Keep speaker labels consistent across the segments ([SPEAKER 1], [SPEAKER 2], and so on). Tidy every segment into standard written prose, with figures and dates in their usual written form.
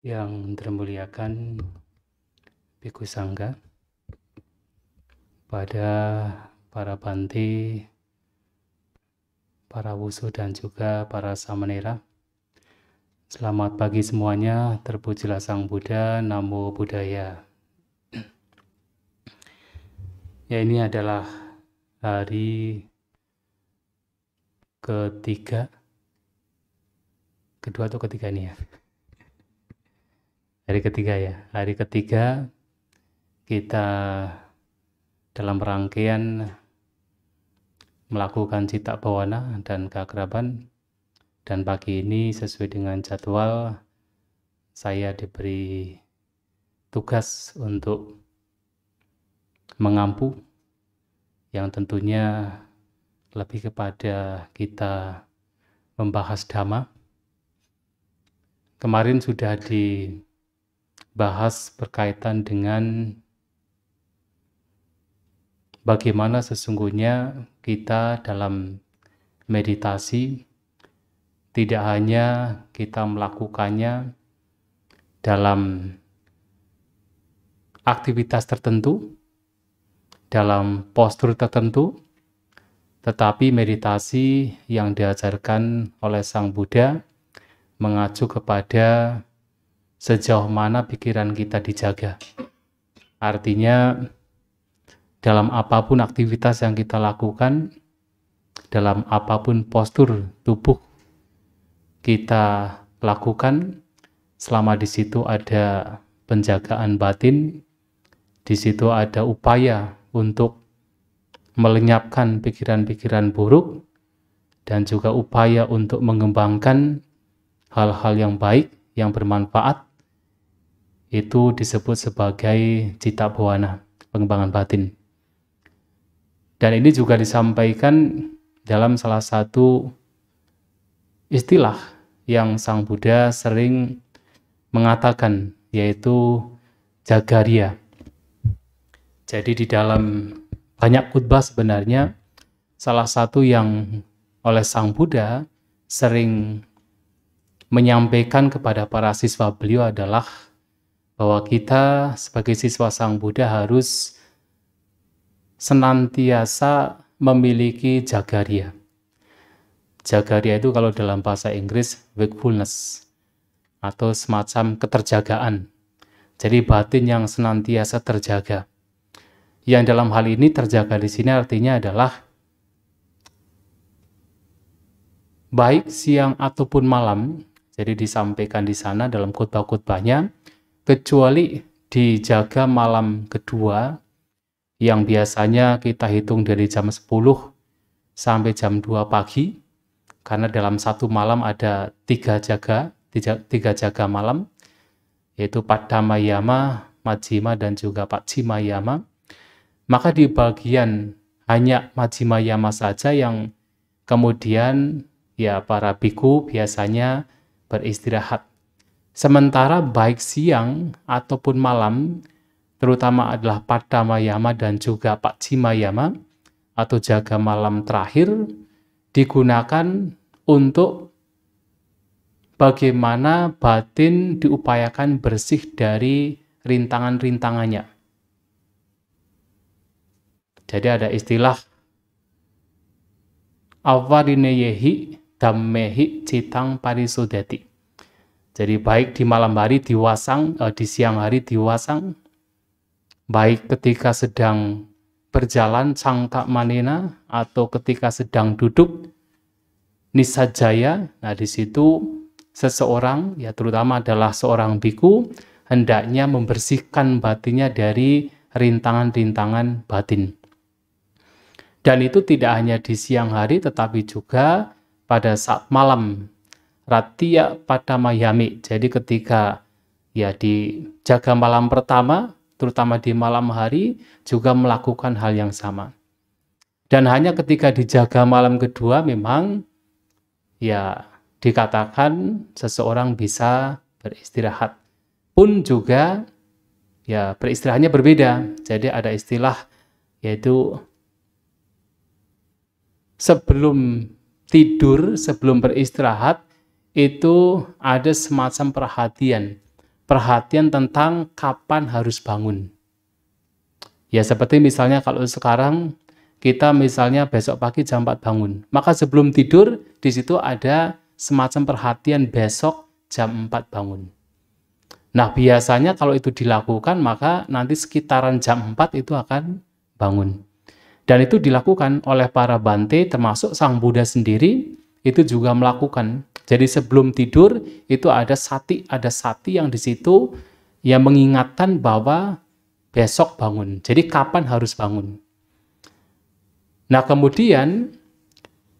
[SPEAKER 1] Yang termuliakan Bhikkhu Sangga, pada para bante, para wusu dan juga para samanera. Selamat pagi semuanya, terpujilah Sang Buddha, Namo Buddhaya. Ya, ini adalah hari kedua atau ketiga nih ya. Hari ketiga ya, hari ketiga kita dalam rangkaian melakukan cita bawana dan keakraban, dan pagi ini sesuai dengan jadwal saya diberi tugas untuk mengampu, yang tentunya lebih kepada kita membahas Dhamma. Kemarin sudah dibahas berkaitan dengan bagaimana sesungguhnya kita dalam meditasi tidak hanya kita melakukannya dalam aktivitas tertentu, dalam postur tertentu, tetapi meditasi yang diajarkan oleh Sang Buddha mengacu kepada sejauh mana pikiran kita dijaga. Artinya, dalam apapun aktivitas yang kita lakukan, dalam apapun postur tubuh kita lakukan, selama di situ ada penjagaan batin, di situ ada upaya untuk melenyapkan pikiran-pikiran buruk, dan juga upaya untuk mengembangkan hal-hal yang baik, yang bermanfaat, itu disebut sebagai cita bawana, pengembangan batin. Dan ini juga disampaikan dalam salah satu istilah yang Sang Buddha sering mengatakan, yaitu jagariya. Jadi di dalam banyak khutbah sebenarnya, salah satu yang oleh Sang Buddha sering menyampaikan kepada para siswa beliau adalah bahwa kita sebagai siswa Sang Buddha harus senantiasa memiliki jagariya. Jagariya itu kalau dalam bahasa Inggris wakefulness, atau semacam keterjagaan. Jadi batin yang senantiasa terjaga. Yang dalam hal ini terjaga di sini artinya adalah baik siang ataupun malam. Jadi disampaikan di sana dalam khutbah-khutbahnya, kecuali dijaga malam kedua, yang biasanya kita hitung dari jam 10 sampai jam 2 pagi, karena dalam satu malam ada tiga jaga malam, yaitu Paddama Yama, Majjhima, dan juga Paccima Yama. Maka di bagian hanya Majjhima Yama saja yang kemudian ya para bhikkhu biasanya beristirahat. Sementara baik siang ataupun malam, terutama adalah Paddama Yama dan juga Paccima Yama atau jaga malam terakhir, digunakan untuk bagaimana batin diupayakan bersih dari rintangan-rintangannya. Jadi ada istilah avarineyehi dhammehi citang parisudati. Jadi baik di malam hari diwasang, di siang hari diwasang, baik ketika sedang berjalan cangka manena atau ketika sedang duduk nisajaya. Nah, di situ seseorang, ya terutama adalah seorang bhikkhu, hendaknya membersihkan batinnya dari rintangan-rintangan batin. Dan itu tidak hanya di siang hari, tetapi juga pada saat malam, Rattiya Paddama Yami. Jadi ketika ya di jaga malam pertama, terutama di malam hari, juga melakukan hal yang sama. Dan hanya ketika dijaga malam kedua memang ya dikatakan seseorang bisa beristirahat. Pun juga ya beristirahatnya berbeda. Jadi ada istilah yaitu sebelum tidur, sebelum beristirahat, itu ada semacam perhatian perhatian tentang kapan harus bangun. Ya seperti misalnya kalau sekarang kita misalnya besok pagi jam 4 bangun, maka sebelum tidur di situ ada semacam perhatian besok jam 4 bangun. Nah biasanya kalau itu dilakukan maka nanti sekitaran jam 4 itu akan bangun. Dan itu dilakukan oleh para Bante termasuk Sang Buddha sendiri itu juga melakukan. Jadi sebelum tidur itu ada sati yang di situ yang mengingatkan bahwa besok bangun. Jadi kapan harus bangun. Nah kemudian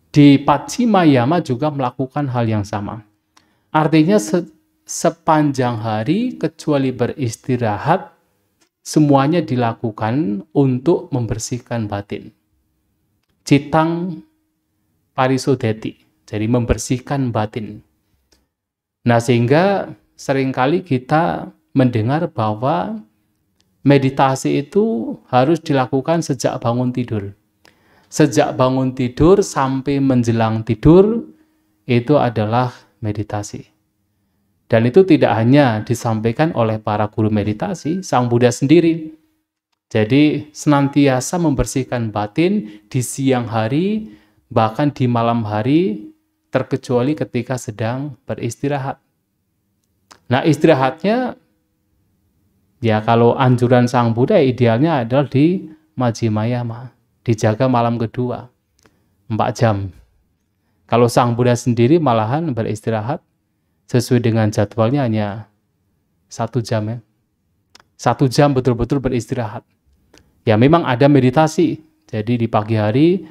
[SPEAKER 1] di Paccima-yama juga melakukan hal yang sama. Artinya sepanjang hari kecuali beristirahat, semuanya dilakukan untuk membersihkan batin. Citang parisodhati, jadi membersihkan batin. Nah sehingga seringkali kita mendengar bahwa meditasi itu harus dilakukan sejak bangun tidur. Sejak bangun tidur sampai menjelang tidur, itu adalah meditasi. Dan itu tidak hanya disampaikan oleh para guru meditasi, Sang Buddha sendiri. Jadi senantiasa membersihkan batin di siang hari, bahkan di malam hari, terkecuali ketika sedang beristirahat. Nah istirahatnya, ya kalau anjuran Sang Buddha idealnya adalah di Majjhima-yama, dijaga malam kedua, 4 jam. Kalau Sang Buddha sendiri malahan beristirahat, sesuai dengan jadwalnya hanya 1 jam ya. 1 jam betul-betul beristirahat. Ya memang ada meditasi. Jadi di pagi hari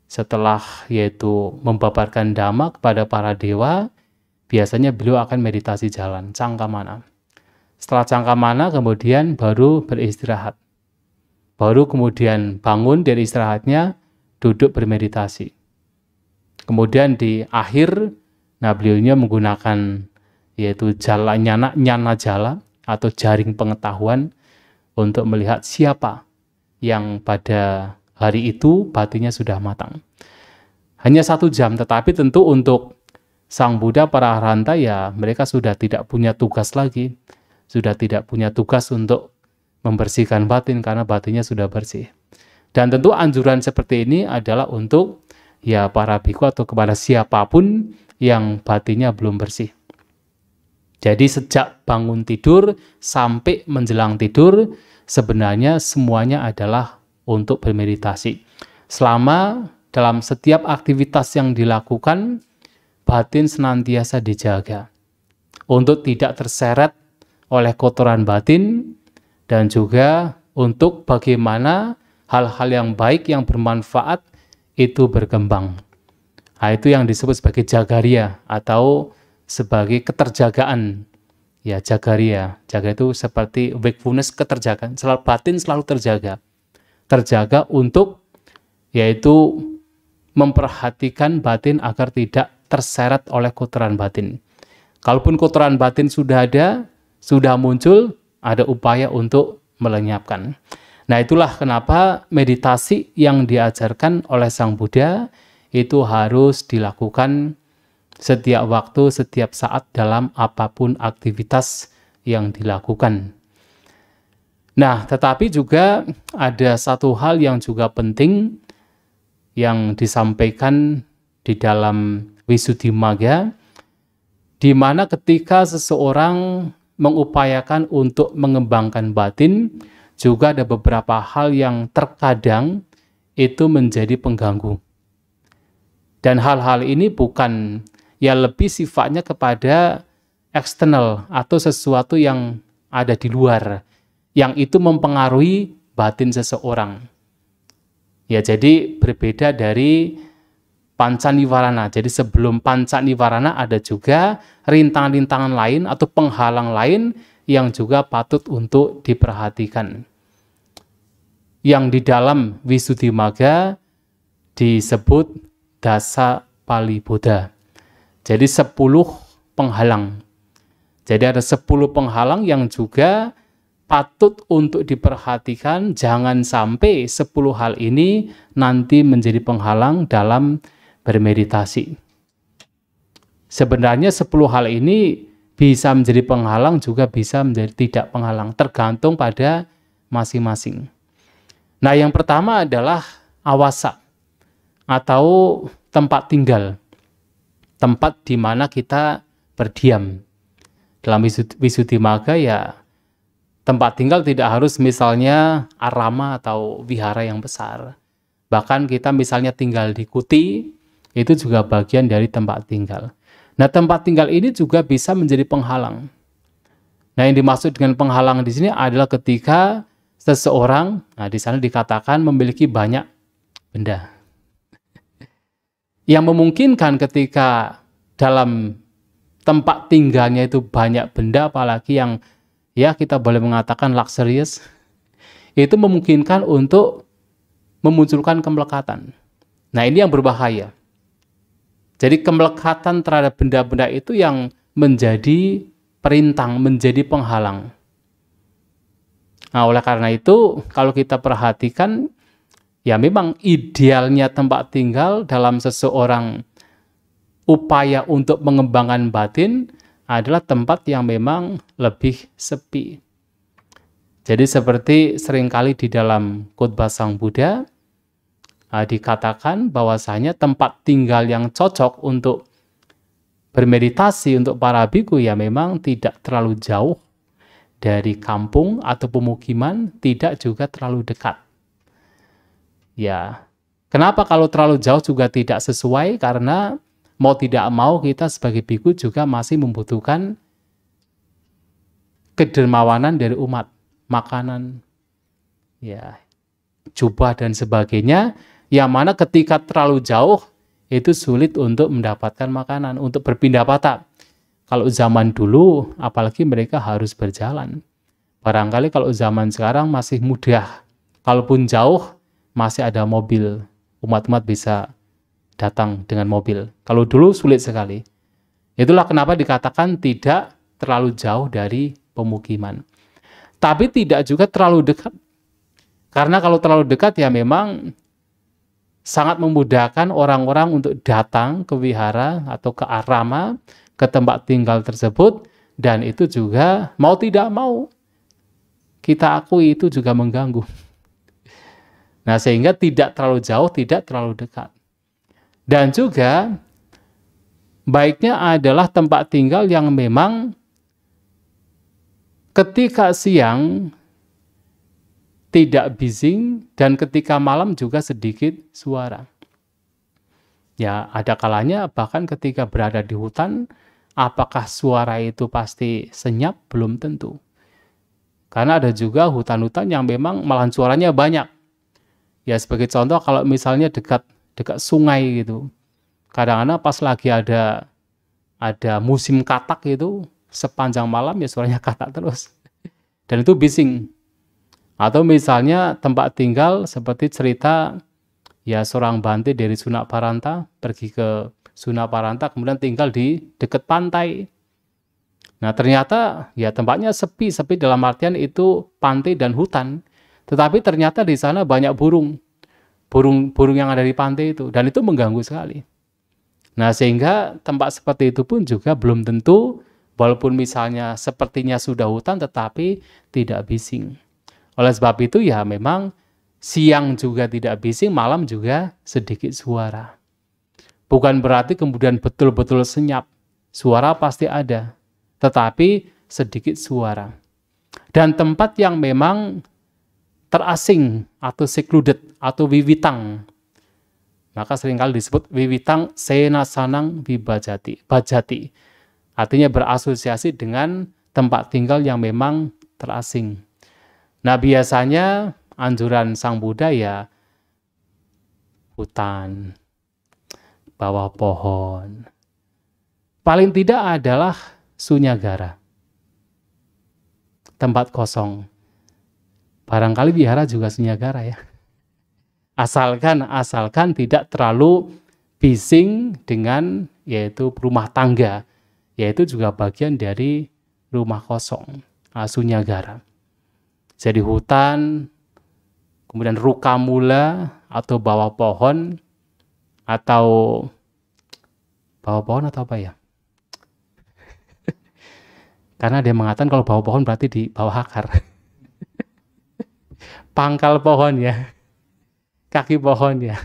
[SPEAKER 1] setelah yaitu membabarkan dhamma kepada para dewa, biasanya beliau akan meditasi jalan, cangkamana. Setelah cangkamana kemudian baru beristirahat. Baru kemudian bangun dari istirahatnya, duduk bermeditasi. Kemudian di akhir, nah beliaunya menggunakan yaitu nyana jala atau jaring pengetahuan untuk melihat siapa yang pada hari itu batinnya sudah matang. Hanya 1 jam, tetapi tentu untuk Sang Buddha, para arhanta ya mereka sudah tidak punya tugas lagi. Sudah tidak punya tugas untuk membersihkan batin karena batinnya sudah bersih. Dan tentu anjuran seperti ini adalah untuk ya para bhikkhu atau kepada siapapun yang batinnya belum bersih. Jadi sejak bangun tidur sampai menjelang tidur, sebenarnya semuanya adalah untuk bermeditasi. Selama dalam setiap aktivitas yang dilakukan, batin senantiasa dijaga untuk tidak terseret oleh kotoran batin, dan juga untuk bagaimana hal-hal yang baik yang bermanfaat itu berkembang. Nah, itu yang disebut sebagai jagariya atau sebagai keterjagaan. Ya, jagariya. Jaga itu seperti wakefulness, keterjagaan. Batin selalu terjaga. Terjaga untuk yaitu memperhatikan batin agar tidak terseret oleh kotoran batin. Kalaupun kotoran batin sudah ada, sudah muncul, ada upaya untuk melenyapkan. Nah itulah kenapa meditasi yang diajarkan oleh Sang Buddha itu harus dilakukan setiap waktu, setiap saat dalam apapun aktivitas yang dilakukan. Nah tetapi juga ada satu hal yang juga penting yang disampaikan di dalam Visuddhimagga, di mana ketika seseorang mengupayakan untuk mengembangkan batin, juga ada beberapa hal yang terkadang itu menjadi pengganggu. Dan hal-hal ini bukan, ya lebih sifatnya kepada eksternal atau sesuatu yang ada di luar, yang itu mempengaruhi batin seseorang. Ya jadi berbeda dari panca niwarana. Jadi sebelum panca niwarana ada juga rintangan-rintangan lain atau penghalang lain yang juga patut untuk diperhatikan. Yang di dalam Visuddhimagga disebut dasa paliboda. Jadi 10 penghalang. Jadi ada 10 penghalang yang juga patut untuk diperhatikan. Jangan sampai 10 hal ini nanti menjadi penghalang dalam bermeditasi. Sebenarnya 10 hal ini bisa menjadi penghalang, juga bisa menjadi tidak penghalang, tergantung pada masing-masing. Nah, yang pertama adalah awasa atau tempat tinggal, tempat di mana kita berdiam. Dalam Visuddhimagga ya, tempat tinggal tidak harus misalnya arama atau wihara yang besar. Bahkan kita misalnya tinggal di kuti, itu juga bagian dari tempat tinggal. Nah, tempat tinggal ini juga bisa menjadi penghalang. Nah, yang dimaksud dengan penghalang di sini adalah ketika seseorang, nah di sana dikatakan memiliki banyak benda. Yang memungkinkan ketika dalam tempat tinggalnya itu banyak benda, apalagi yang ya kita boleh mengatakan luxurious, itu memungkinkan untuk memunculkan kemelekatan. Nah, ini yang berbahaya. Jadi kemelekatan terhadap benda-benda itu yang menjadi perintang, menjadi penghalang. Nah, oleh karena itu, kalau kita perhatikan, ya memang idealnya tempat tinggal dalam seseorang upaya untuk mengembangkan batin adalah tempat yang memang lebih sepi. Jadi seperti seringkali di dalam khotbah Sang Buddha, dikatakan bahwasanya tempat tinggal yang cocok untuk bermeditasi untuk para biku ya memang tidak terlalu jauh dari kampung atau pemukiman, tidak juga terlalu dekat. Ya, kenapa kalau terlalu jauh juga tidak sesuai? Karena mau tidak mau kita sebagai biku juga masih membutuhkan kedermawanan dari umat, makanan, ya, jubah dan sebagainya, yang mana ketika terlalu jauh itu sulit untuk mendapatkan makanan, untuk berpindah patah. Kalau zaman dulu, apalagi mereka harus berjalan. Barangkali kalau zaman sekarang masih mudah. Kalaupun jauh, masih ada mobil. Umat-umat bisa datang dengan mobil. Kalau dulu sulit sekali. Itulah kenapa dikatakan tidak terlalu jauh dari pemukiman. Tapi tidak juga terlalu dekat. Karena kalau terlalu dekat ya memang sangat memudahkan orang-orang untuk datang ke wihara atau ke arama, ke tempat tinggal tersebut, dan itu juga mau tidak mau kita akui itu juga mengganggu. Nah, sehingga tidak terlalu jauh, tidak terlalu dekat. Dan juga baiknya adalah tempat tinggal yang memang ketika siang tidak bising dan ketika malam juga sedikit suara. Ya, ada kalanya bahkan ketika berada di hutan, apakah suara itu pasti senyap? Belum tentu. Karena ada juga hutan-hutan yang memang malahan suaranya banyak. Ya, sebagai contoh kalau misalnya dekat sungai gitu. Kadang-kadang pas lagi ada musim katak itu, sepanjang malam ya suaranya katak terus. Dan itu bising. Atau misalnya tempat tinggal seperti cerita ya seorang bante dari Sunaparanta pergi ke Sunaparanta kemudian tinggal di dekat pantai. Nah, ternyata ya tempatnya sepi dalam artian itu pantai dan hutan. Tetapi ternyata di sana banyak burung yang ada di pantai itu, dan itu mengganggu sekali. Nah, sehingga tempat seperti itu pun juga belum tentu, walaupun misalnya sepertinya sudah hutan tetapi tidak bising. Oleh sebab itu ya memang siang juga tidak bising, malam juga sedikit suara. Bukan berarti kemudian betul-betul senyap. Suara pasti ada, tetapi sedikit suara. Dan tempat yang memang terasing atau secluded atau wiwitang, maka seringkali disebut wiwitang senasanang vibhajati. Bhajati artinya berasosiasi dengan tempat tinggal yang memang terasing. Nah, biasanya anjuran Sang Buddha ya hutan, bawah pohon. Paling tidak adalah sunyagara, tempat kosong. Barangkali wihara juga sunyagara ya. Asalkan tidak terlalu bising dengan yaitu rumah tangga, yaitu juga bagian dari rumah kosong, sunyagara. Jadi hutan, kemudian rukamula atau bawah pohon apa ya? Karena dia mengatakan kalau bawah pohon berarti di bawah akar. Pangkal pohon ya, kaki pohon ya,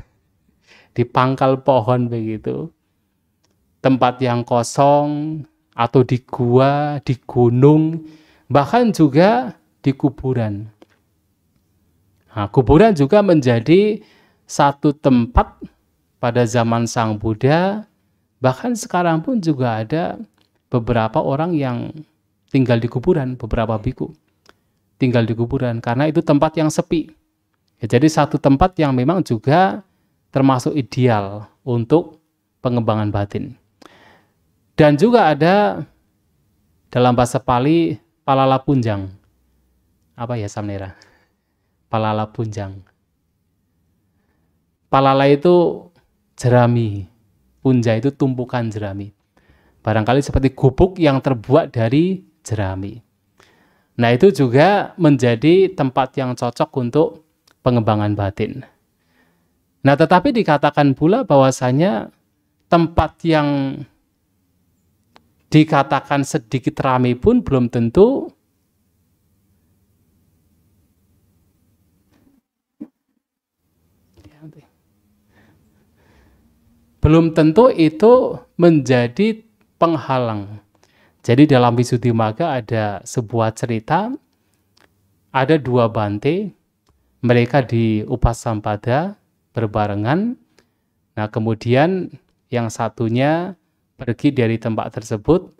[SPEAKER 1] di pangkal pohon begitu. Tempat yang kosong atau di gua, di gunung, bahkan juga di kuburan. Nah, kuburan juga menjadi satu tempat pada zaman Sang Buddha, bahkan sekarang pun juga ada beberapa orang yang tinggal di kuburan, beberapa biku tinggal di kuburan, karena itu tempat yang sepi. Ya, jadi satu tempat yang memang juga termasuk ideal untuk pengembangan batin. Dan juga ada dalam bahasa Pali, palala punjang. Apa ya Samnera? Palala punjang. Palala itu jerami, punja itu tumpukan jerami. Barangkali seperti gubuk yang terbuat dari jerami. Nah, itu juga menjadi tempat yang cocok untuk pengembangan batin. Nah, tetapi dikatakan pula bahwasanya tempat yang dikatakan sedikit ramai pun belum tentu itu menjadi penghalang. Jadi dalam Visuddhimagga ada sebuah cerita, ada dua bante, mereka di Upasampada berbarengan. Nah, kemudian yang satunya pergi dari tempat tersebut.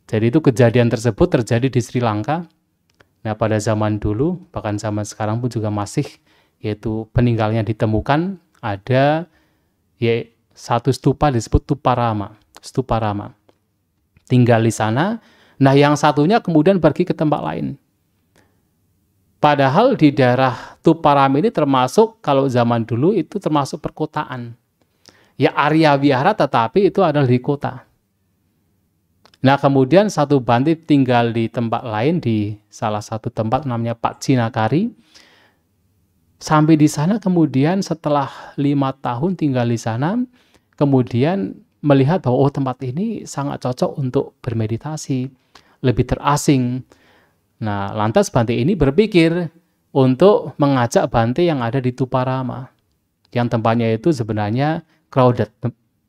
[SPEAKER 1] Jadi itu kejadian tersebut terjadi di Sri Lanka. Nah, pada zaman dulu, bahkan zaman sekarang pun juga masih, yaitu peninggalnya ditemukan, ada satu stupa disebut stupa Rama. Tinggal di sana. Nah, yang satunya kemudian pergi ke tempat lain. Padahal di daerah Tuparam ini termasuk, kalau zaman dulu itu termasuk perkotaan. Ya Arya Wihara, tetapi itu adalah di kota. Nah, kemudian satu bante tinggal di tempat lain, di salah satu tempat namanya Pak Cinakari. Sampai di sana kemudian setelah 5 tahun tinggal di sana, kemudian melihat bahwa tempat ini sangat cocok untuk bermeditasi, lebih terasing. Nah, lantas bante ini berpikir untuk mengajak bante yang ada di Tuparama, yang tempatnya itu sebenarnya crowded,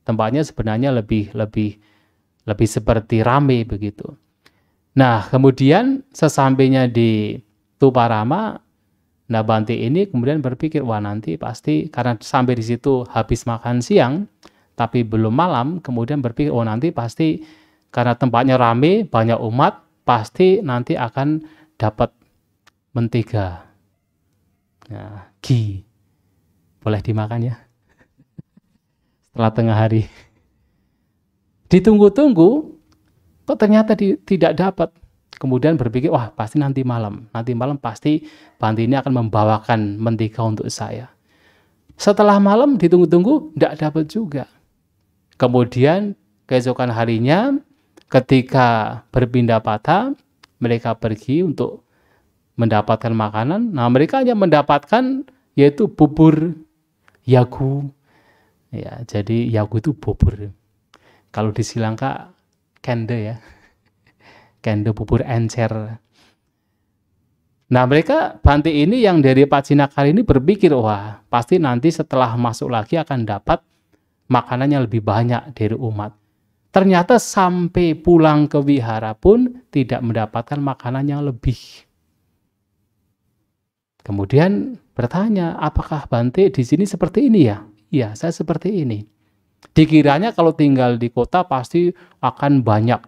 [SPEAKER 1] tempatnya sebenarnya lebih seperti rame begitu. Nah, kemudian sesampainya di Tuparama, nah bante ini kemudian berpikir, wah nanti pasti karena sampai di situ habis makan siang, tapi belum malam, kemudian berpikir, oh nanti pasti karena tempatnya rame, banyak umat, pasti nanti akan dapat mentega. Nah, ghee. Boleh dimakan ya? Setelah tengah hari. Ditunggu-tunggu, kok ternyata tidak dapat. Kemudian berpikir, wah pasti nanti malam. Nanti malam pasti bante ini akan membawakan mentega untuk saya. Setelah malam, ditunggu-tunggu, tidak dapat juga. Kemudian keesokan harinya ketika berpindah patah, mereka pergi untuk mendapatkan makanan. Nah, mereka hanya mendapatkan yaitu bubur yagu. Ya, jadi yagu itu bubur. Kalau di Sri Lanka kende ya. Kende bubur encer. Nah, mereka bante ini yang dari Pak Cinakari ini berpikir, wah, pasti nanti setelah masuk lagi akan dapat makanannya lebih banyak dari umat. Ternyata sampai pulang ke wihara pun tidak mendapatkan makanan yang lebih. Kemudian bertanya, apakah bante di sini seperti ini ya? Iya, saya seperti ini. Dikiranya kalau tinggal di kota pasti akan banyak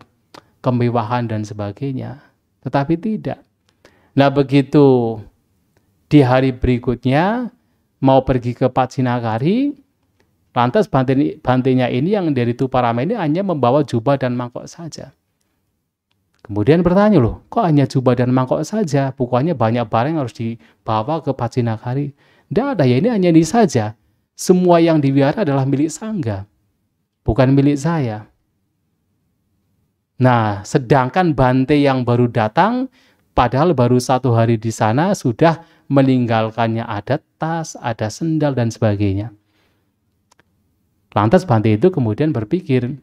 [SPEAKER 1] kemewahan dan sebagainya. Tetapi tidak. Nah, begitu di hari berikutnya mau pergi ke Pak Cinakari, lantas bantenya ini yang dari Tuparama ini hanya membawa jubah dan mangkok saja. Kemudian bertanya, loh, kok hanya jubah dan mangkok saja? Bukannya banyak barang yang harus dibawa ke Pak Cinakari. Tidak ada, ya ini hanya ini saja. Semua yang diwihara adalah milik sangga, bukan milik saya. Nah, sedangkan bante yang baru datang, padahal baru 1 hari di sana, sudah meninggalkannya ada tas, ada sendal, dan sebagainya. Lantas bante itu kemudian berpikir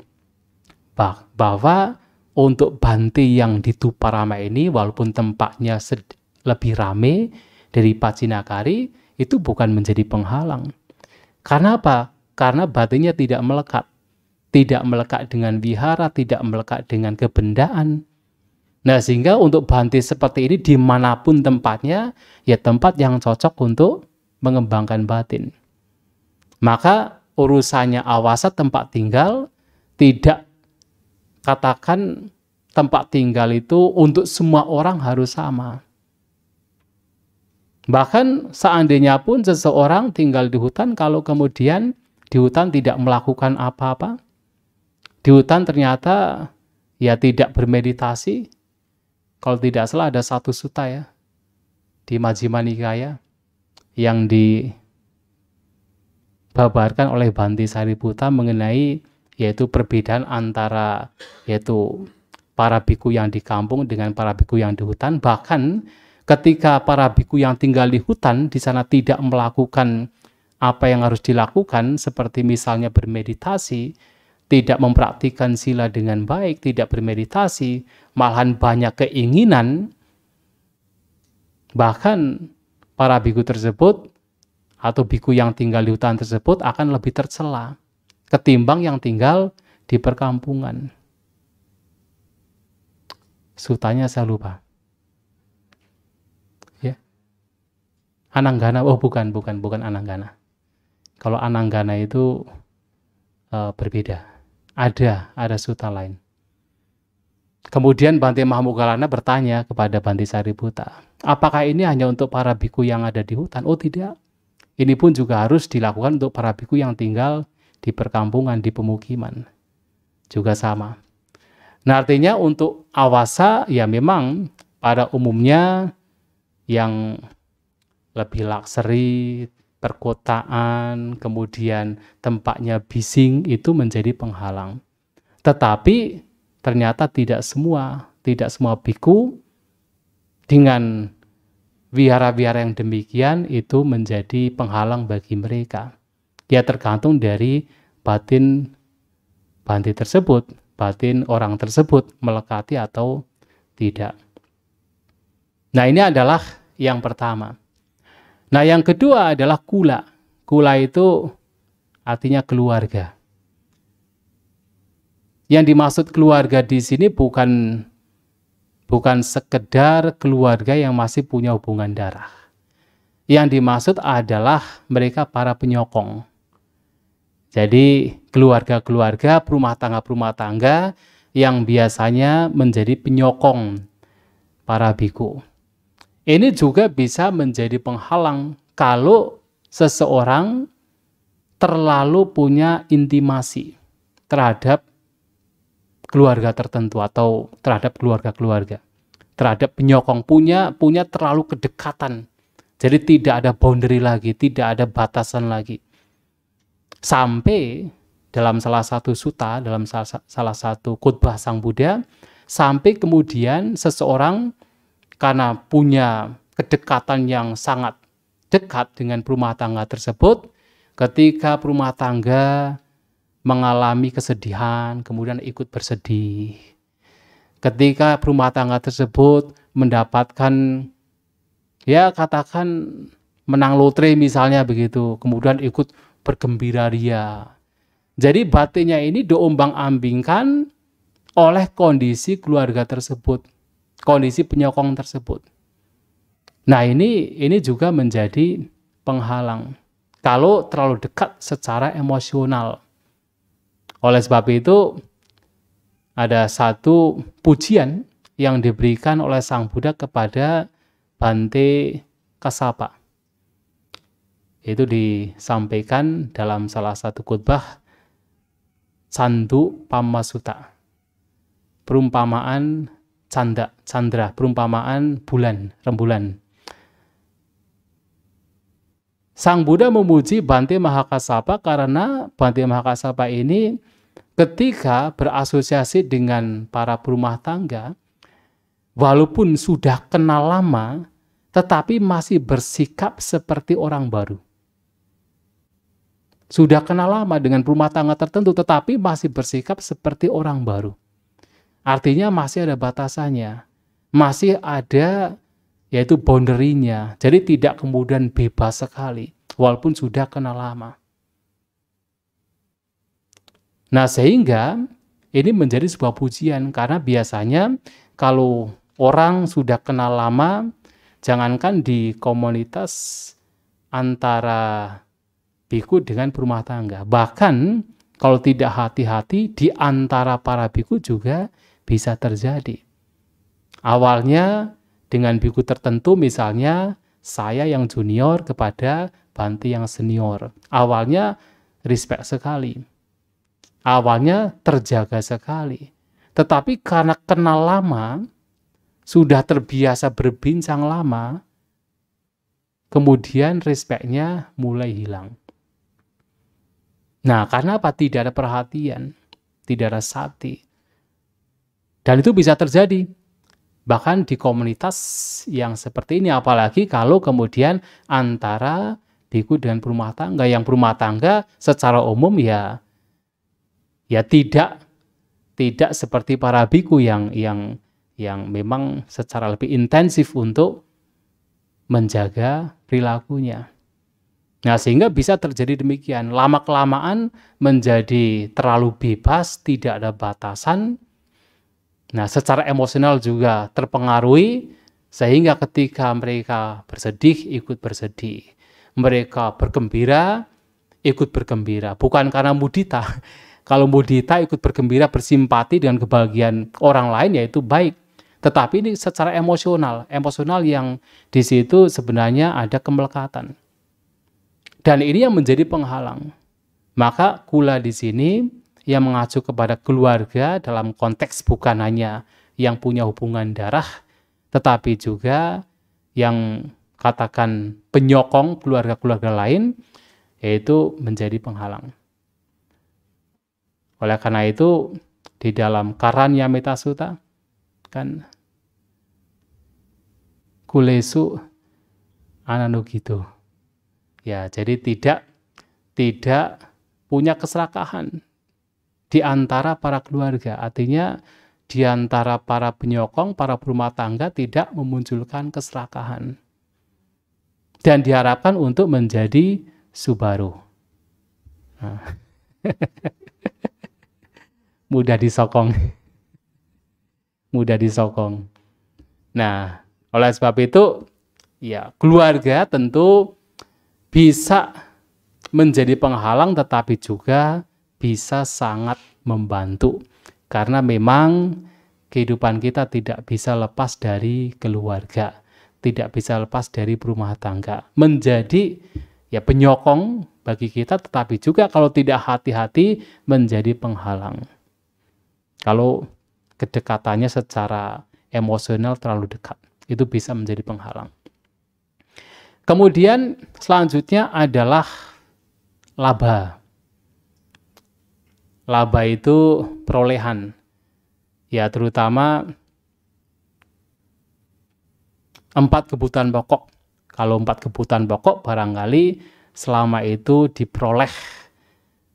[SPEAKER 1] bahwa untuk Bante yang di Tuparama ini, walaupun tempatnya lebih rame dari Pachinakari, itu bukan menjadi penghalang. Karena apa? Karena Bantenya tidak melekat. Tidak melekat dengan wihara, tidak melekat dengan kebendaan. Nah, sehingga untuk Bante seperti ini dimanapun tempatnya, ya tempat yang cocok untuk mengembangkan batin. Maka urusannya awasa tempat tinggal, tidak katakan tempat tinggal itu untuk semua orang harus sama. Bahkan seandainya pun seseorang tinggal di hutan, kalau kemudian di hutan tidak melakukan apa-apa, di hutan ternyata ya tidak bermeditasi. Kalau tidak salah ada satu sutta ya di Majjhima Nikaya yang dibabarkan oleh Bhante Sariputta mengenai yaitu perbedaan antara yaitu para biku yang di kampung dengan para biku yang di hutan. Bahkan ketika para biku yang tinggal di hutan di sana tidak melakukan apa yang harus dilakukan, seperti misalnya bermeditasi, tidak mempraktikkan sila dengan baik, tidak bermeditasi, malahan banyak keinginan, bahkan para biku tersebut atau biku yang tinggal di hutan tersebut akan lebih tercela ketimbang yang tinggal di perkampungan. Sutanya saya lupa. Ya. Ananggana, oh bukan Ananggana. Kalau Ananggana itu berbeda. Ada sutta lain. Kemudian Bhante Mahamoggallana bertanya kepada Bhante Sariputta, apakah ini hanya untuk para biku yang ada di hutan? Oh tidak. Ini pun juga harus dilakukan untuk para biku yang tinggal di perkampungan, di pemukiman. Juga sama. Nah, artinya untuk awasa, ya memang pada umumnya yang lebih luxury, perkotaan, kemudian tempatnya bising, itu menjadi penghalang. Tetapi ternyata tidak semua biku dengan wihara-wihara yang demikian itu menjadi penghalang bagi mereka. Ya tergantung dari batin Bhante tersebut, batin orang tersebut melekati atau tidak. Nah, ini adalah yang pertama. Nah, yang kedua adalah kula. Kula itu artinya keluarga. Yang dimaksud keluarga di sini bukan sekedar keluarga yang masih punya hubungan darah. Yang dimaksud adalah mereka para penyokong. Jadi keluarga-keluarga, rumah tangga yang biasanya menjadi penyokong para biku. Ini juga bisa menjadi penghalang kalau seseorang terlalu punya intimasi terhadap keluarga tertentu atau terhadap keluarga-keluarga, terhadap penyokong, punya terlalu kedekatan. Jadi tidak ada boundary lagi, tidak ada batasan lagi. Sampai dalam salah satu sutta, dalam salah satu khotbah Sang Buddha, sampai kemudian seseorang karena punya kedekatan yang sangat dekat dengan rumah tangga tersebut, ketika rumah tangga mengalami kesedihan, kemudian ikut bersedih. Ketika rumah tangga tersebut mendapatkan, ya katakan menang lotre misalnya begitu, kemudian ikut bergembira ria. Jadi batinnya ini diombang-ambingkan oleh kondisi keluarga tersebut, kondisi penyokong tersebut. Nah, ini juga menjadi penghalang kalau terlalu dekat secara emosional. Oleh sebab itu ada satu pujian yang diberikan oleh Sang Buddha kepada Bhante Kassapa. Itu disampaikan dalam salah satu khotbah Candu Pammasutta. Perumpamaan candra, perumpamaan bulan, rembulan. Sang Buddha memuji Bhante Mahakassapa karena Bhante Mahakassapa ini ketika berasosiasi dengan para perumah tangga, walaupun sudah kenal lama, tetapi masih bersikap seperti orang baru. Sudah kenal lama dengan rumah tangga tertentu, tetapi masih bersikap seperti orang baru. Artinya masih ada batasannya, masih ada yaitu boundary-nya. Jadi tidak kemudian bebas sekali, walaupun sudah kenal lama. Nah, sehingga ini menjadi sebuah pujian, karena biasanya kalau orang sudah kenal lama, jangankan di komunitas antara biku dengan berumah tangga, bahkan kalau tidak hati-hati di antara para biku juga bisa terjadi. Awalnya dengan biku tertentu, misalnya saya yang junior kepada Bhante yang senior. Awalnya respect sekali. Awalnya terjaga sekali. Tetapi karena kenal lama, sudah terbiasa berbincang lama, kemudian respect-nya mulai hilang. Nah, karena apa? Tidak ada perhatian, tidak ada sati. Dan itu bisa terjadi bahkan di komunitas yang seperti ini, apalagi kalau kemudian antara biku dengan berumah tangga. Yang berumah tangga secara umum ya tidak seperti para biku yang memang secara lebih intensif untuk menjaga perilakunya. Nah, sehingga bisa terjadi demikian. Lama-kelamaan menjadi terlalu bebas, tidak ada batasan. Nah, secara emosional juga terpengaruhi, sehingga ketika mereka bersedih, ikut bersedih. Mereka bergembira, ikut bergembira. Bukan karena mudita. Kalau mudita ikut bergembira, bersimpati dengan kebahagiaan orang lain, yaitu baik. Tetapi ini secara emosional yang di situ sebenarnya ada kemelekatan. Dan ini yang menjadi penghalang. Maka kula di sini yang mengacu kepada keluarga dalam konteks bukan hanya yang punya hubungan darah, tetapi juga yang katakan penyokong keluarga-keluarga lain, yaitu menjadi penghalang. Oleh karena itu, di dalam Karanyamita Sutta, kan, kulesu ananugito. Ya, jadi tidak punya keserakahan di antara para keluarga. Artinya di antara para penyokong, para berumah tangga tidak memunculkan keserakahan. Dan diharapkan untuk menjadi subaru. Nah. Mudah disokong. Mudah disokong. Nah, oleh sebab itu, ya keluarga tentu bisa menjadi penghalang, tetapi juga bisa sangat membantu. Karena memang kehidupan kita tidak bisa lepas dari keluarga, tidak bisa lepas dari berumah tangga. Menjadi ya penyokong bagi kita, tetapi juga kalau tidak hati-hati menjadi penghalang. Kalau kedekatannya secara emosional terlalu dekat, itu bisa menjadi penghalang. Kemudian selanjutnya adalah laba. Laba itu perolehan. Ya, terutama 4 kebutuhan pokok. Kalau 4 kebutuhan pokok barangkali selama itu diperoleh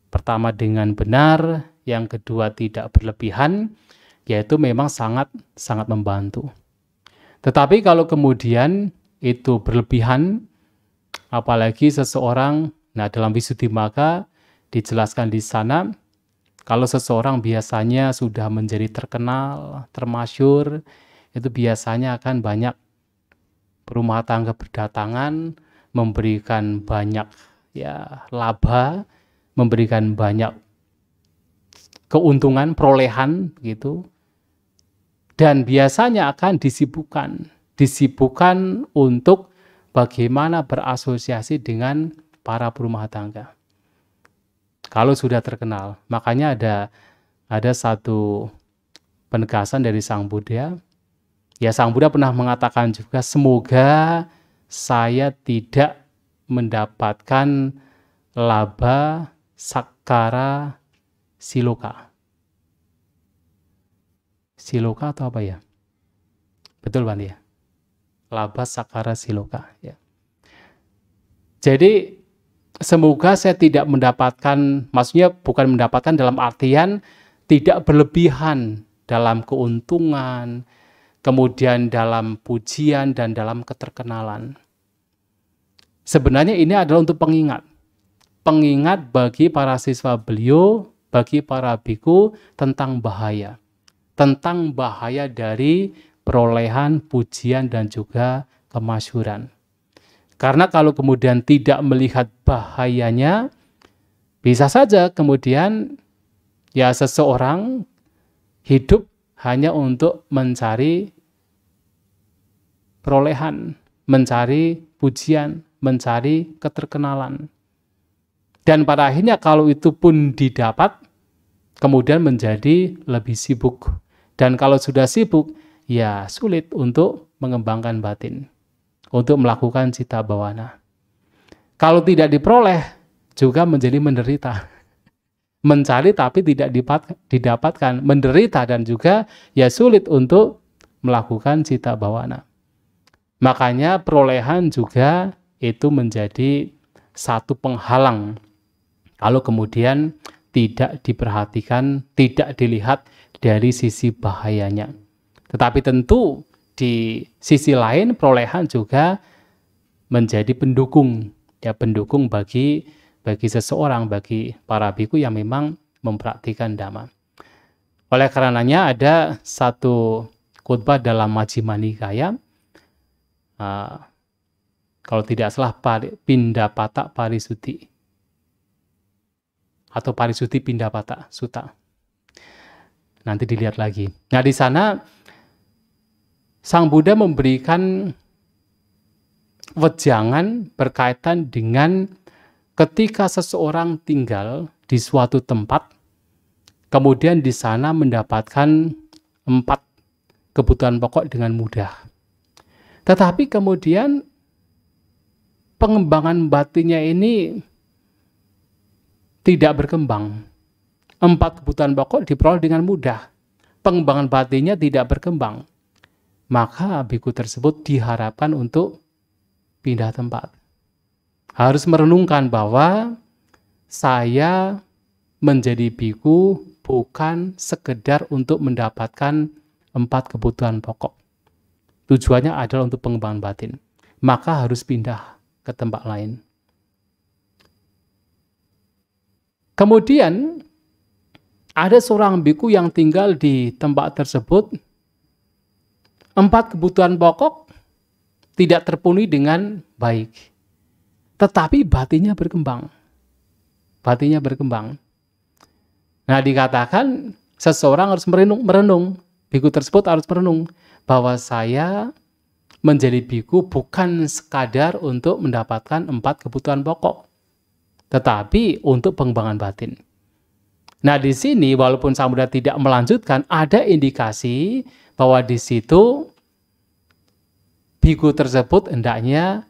[SPEAKER 1] pertama dengan benar, yang kedua tidak berlebihan, yaitu memang sangat membantu. Tetapi kalau kemudian itu berlebihan, apalagi seseorang, nah dalam Visuddhimagga dijelaskan di sana, kalau seseorang biasanya sudah menjadi terkenal, termasyhur, itu biasanya akan banyak berumah tangga berdatangan, memberikan banyak ya laba, memberikan banyak keuntungan, perolehan gitu. Dan biasanya akan disibukkan untuk bagaimana berasosiasi dengan para berumah tangga. Kalau sudah terkenal, makanya ada satu penegasan dari Sang Buddha. Ya, Sang Buddha pernah mengatakan juga, semoga saya tidak mendapatkan laba sakkara siloka. Siloka atau apa ya? Betul kan ya? Laba sakkara siloka. Ya. Jadi semoga saya tidak mendapatkan, maksudnya bukan mendapatkan dalam artian tidak berlebihan dalam keuntungan, kemudian dalam pujian dan dalam keterkenalan. Sebenarnya ini adalah untuk pengingat. Pengingat bagi para siswa beliau, bagi para biku tentang bahaya. Tentang bahaya dari perolehan pujian dan juga kemasyhuran. Karena kalau kemudian tidak melihat bahayanya, bisa saja kemudian ya seseorang hidup hanya untuk mencari perolehan, mencari pujian, mencari keterkenalan. Dan pada akhirnya kalau itu pun didapat, kemudian menjadi lebih sibuk. Dan kalau sudah sibuk, ya sulit untuk mengembangkan batin, untuk melakukan cita bawana. Kalau tidak diperoleh, juga menjadi menderita. Mencari tapi tidak didapatkan, menderita dan juga ya sulit untuk melakukan cita bawana. Makanya perolehan juga itu menjadi satu penghalang kalau kemudian tidak diperhatikan, tidak dilihat dari sisi bahayanya. Tetapi tentu di sisi lain perolehan juga menjadi pendukung, ya pendukung bagi seseorang, bagi para biku yang memang mempraktikkan dhamma. Oleh karenanya ada satu khotbah dalam Majjhima Nikaya, kalau tidak salah Pindapata Parisutti atau Parisutti Pindapata Sutta. Nanti dilihat lagi. Nah, di sana Sang Buddha memberikan wejangan berkaitan dengan ketika seseorang tinggal di suatu tempat, kemudian di sana mendapatkan 4 kebutuhan pokok dengan mudah. Tetapi kemudian pengembangan batinnya ini tidak berkembang. 4 kebutuhan pokok diperoleh dengan mudah. Pengembangan batinnya tidak berkembang. Maka biku tersebut diharapkan untuk pindah tempat. Harus merenungkan bahwa saya menjadi biku bukan sekedar untuk mendapatkan 4 kebutuhan pokok. Tujuannya adalah untuk pengembangan batin. Maka harus pindah ke tempat lain. Kemudian ada seorang biku yang tinggal di tempat tersebut, 4 kebutuhan pokok tidak terpenuhi dengan baik. Tetapi batinnya berkembang. Batinnya berkembang. Nah, dikatakan seseorang harus merenung. Biku tersebut harus merenung bahwa saya menjadi biku bukan sekadar untuk mendapatkan 4 kebutuhan pokok, tetapi untuk pengembangan batin. Nah, di sini walaupun Sang Buddha tidak melanjutkan, ada indikasi bahwa di situ biku tersebut hendaknya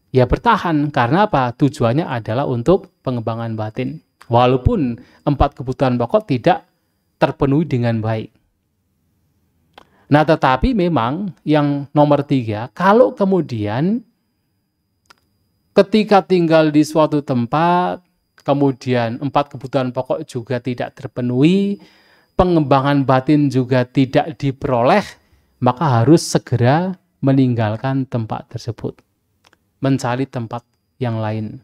[SPEAKER 1] ya bertahan. Karena apa? Tujuannya adalah untuk pengembangan batin. Walaupun 4 kebutuhan pokok tidak terpenuhi dengan baik. Nah, tetapi memang yang nomor 3, kalau kemudian ketika tinggal di suatu tempat, kemudian 4 kebutuhan pokok juga tidak terpenuhi, pengembangan batin juga tidak diperoleh, maka harus segera meninggalkan tempat tersebut, mencari tempat yang lain.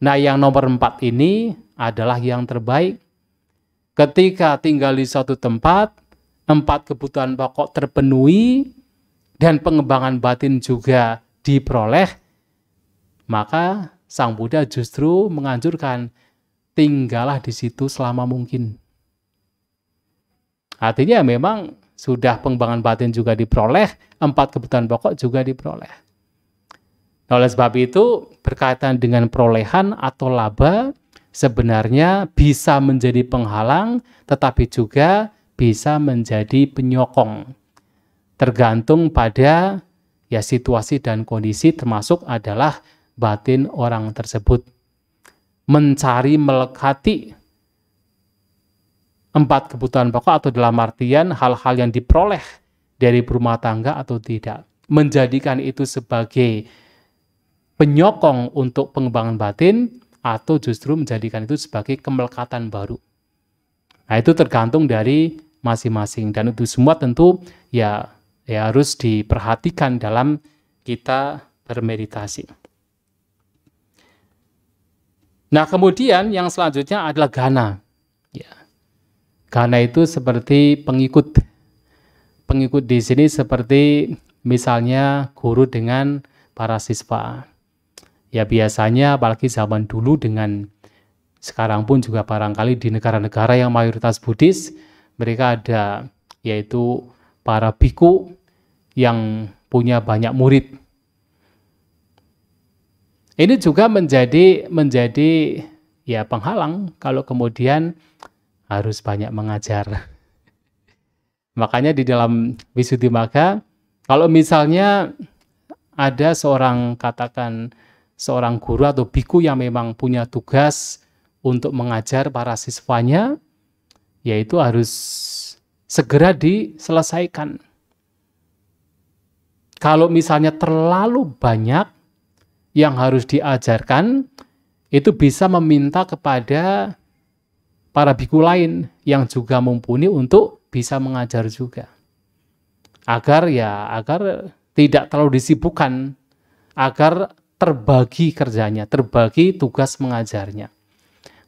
[SPEAKER 1] Nah, yang nomor 4 ini adalah yang terbaik. Ketika tinggal di suatu tempat, 4 kebutuhan pokok terpenuhi, dan pengembangan batin juga diperoleh, maka Sang Buddha justru menganjurkan tinggallah di situ selama mungkin. Artinya memang sudah pengembangan batin juga diperoleh, 4 kebutuhan pokok juga diperoleh. Oleh sebab itu, berkaitan dengan perolehan atau laba, sebenarnya bisa menjadi penghalang, tetapi juga bisa menjadi penyokong. Tergantung pada ya situasi dan kondisi, termasuk adalah batin orang tersebut. Mencari melekati 4 kebutuhan pokok atau dalam artian hal-hal yang diperoleh dari rumah tangga atau tidak. Menjadikan itu sebagai penyokong untuk pengembangan batin atau justru menjadikan itu sebagai kemelekatan baru. Nah, itu tergantung dari masing-masing. Dan itu semua tentu ya harus diperhatikan dalam kita bermeditasi. Nah, kemudian yang selanjutnya adalah ghana. Ya. Ghana itu seperti pengikut. Pengikut di sini seperti misalnya guru dengan para siswa. Ya biasanya apalagi zaman dulu dengan sekarang pun juga barangkali di negara-negara yang mayoritas Buddhis, mereka ada yaitu para biku yang punya banyak murid. Ini juga menjadi ya penghalang kalau kemudian harus banyak mengajar. Makanya di dalam Visuddhimagga, kalau misalnya ada seorang guru atau biku yang memang punya tugas untuk mengajar para siswanya, yaitu harus segera diselesaikan. Kalau misalnya terlalu banyak yang harus diajarkan, itu bisa meminta kepada para biku lain yang juga mumpuni untuk bisa mengajar juga. Agar tidak terlalu disibukkan, agar terbagi kerjanya, terbagi tugas mengajarnya.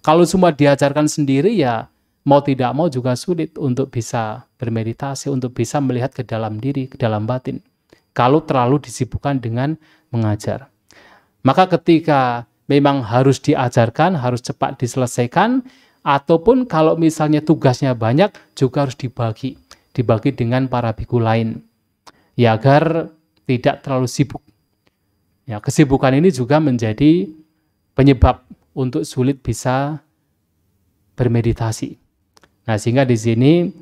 [SPEAKER 1] Kalau semua diajarkan sendiri ya mau tidak mau juga sulit untuk bisa bermeditasi, untuk bisa melihat ke dalam diri, ke dalam batin. Kalau terlalu disibukkan dengan mengajar. Maka ketika memang harus diajarkan, harus cepat diselesaikan, ataupun kalau misalnya tugasnya banyak, juga harus dibagi dengan para biku lain. Ya agar tidak terlalu sibuk. Ya, kesibukan ini juga menjadi penyebab untuk sulit bisa bermeditasi. Nah, sehingga di sini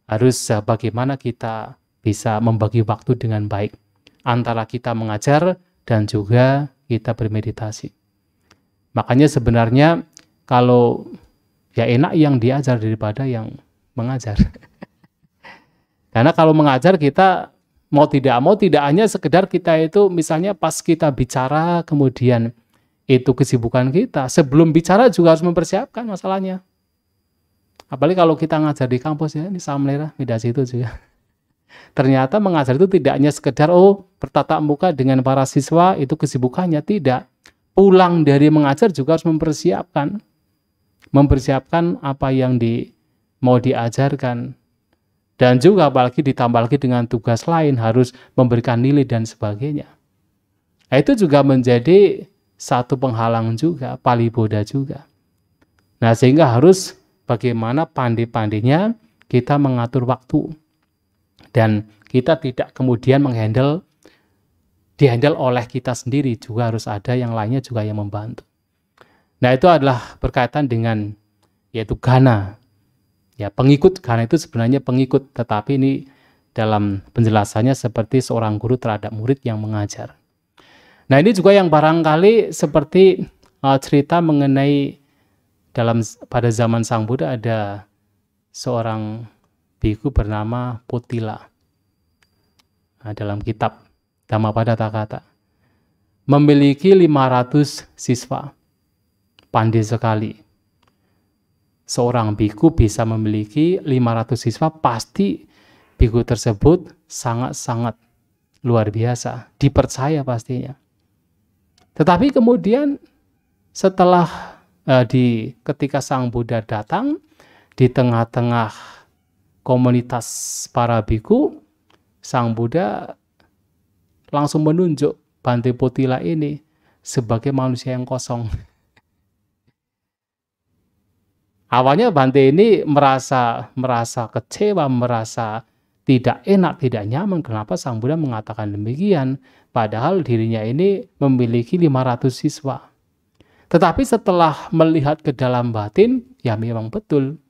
[SPEAKER 1] harus bagaimana kita bisa membagi waktu dengan baik antara kita mengajar dan juga kita bermeditasi. Makanya sebenarnya kalau ya enak yang diajar daripada yang mengajar. Karena kalau mengajar kita mau tidak hanya sekedar kita itu misalnya pas kita bicara kemudian itu kesibukan kita. Sebelum bicara juga harus mempersiapkan masalahnya. Apalagi kalau kita ngajar di kampus ya, ini samlera, meditasi itu juga. Ternyata mengajar itu tidak hanya sekedar bertatap muka dengan para siswa, itu kesibukannya, tidak. Pulang dari mengajar juga harus mempersiapkan apa yang mau diajarkan. Dan juga apalagi ditambah lagi dengan tugas lain, harus memberikan nilai dan sebagainya. Nah, itu juga menjadi satu penghalang juga, paliboda juga. Nah, sehingga harus bagaimana pandai-pandainya kita mengatur waktu. Dan kita tidak kemudian dihandle oleh kita sendiri, juga harus ada yang lainnya juga yang membantu. Nah, itu adalah berkaitan dengan yaitu ghana. Ya, pengikut, ghana itu sebenarnya pengikut, tetapi ini dalam penjelasannya seperti seorang guru terhadap murid yang mengajar. Nah, ini juga yang barangkali seperti cerita mengenai pada zaman Sang Buddha ada seorang biku bernama Potila. Nah, dalam kitab Dhammapada Takata memiliki 500 siswa. Pandai sekali. Seorang biku bisa memiliki 500 siswa, pasti biku tersebut sangat-sangat luar biasa, dipercaya pastinya. Tetapi kemudian setelah ketika Sang Buddha datang di tengah-tengah komunitas para biku, Sang Buddha langsung menunjuk Bhante Potila ini sebagai manusia yang kosong. Awalnya Bhante ini merasa kecewa, merasa tidak enak, tidak nyaman. Kenapa Sang Buddha mengatakan demikian? Padahal dirinya ini memiliki 500 siswa. Tetapi setelah melihat ke dalam batin, ya memang betul.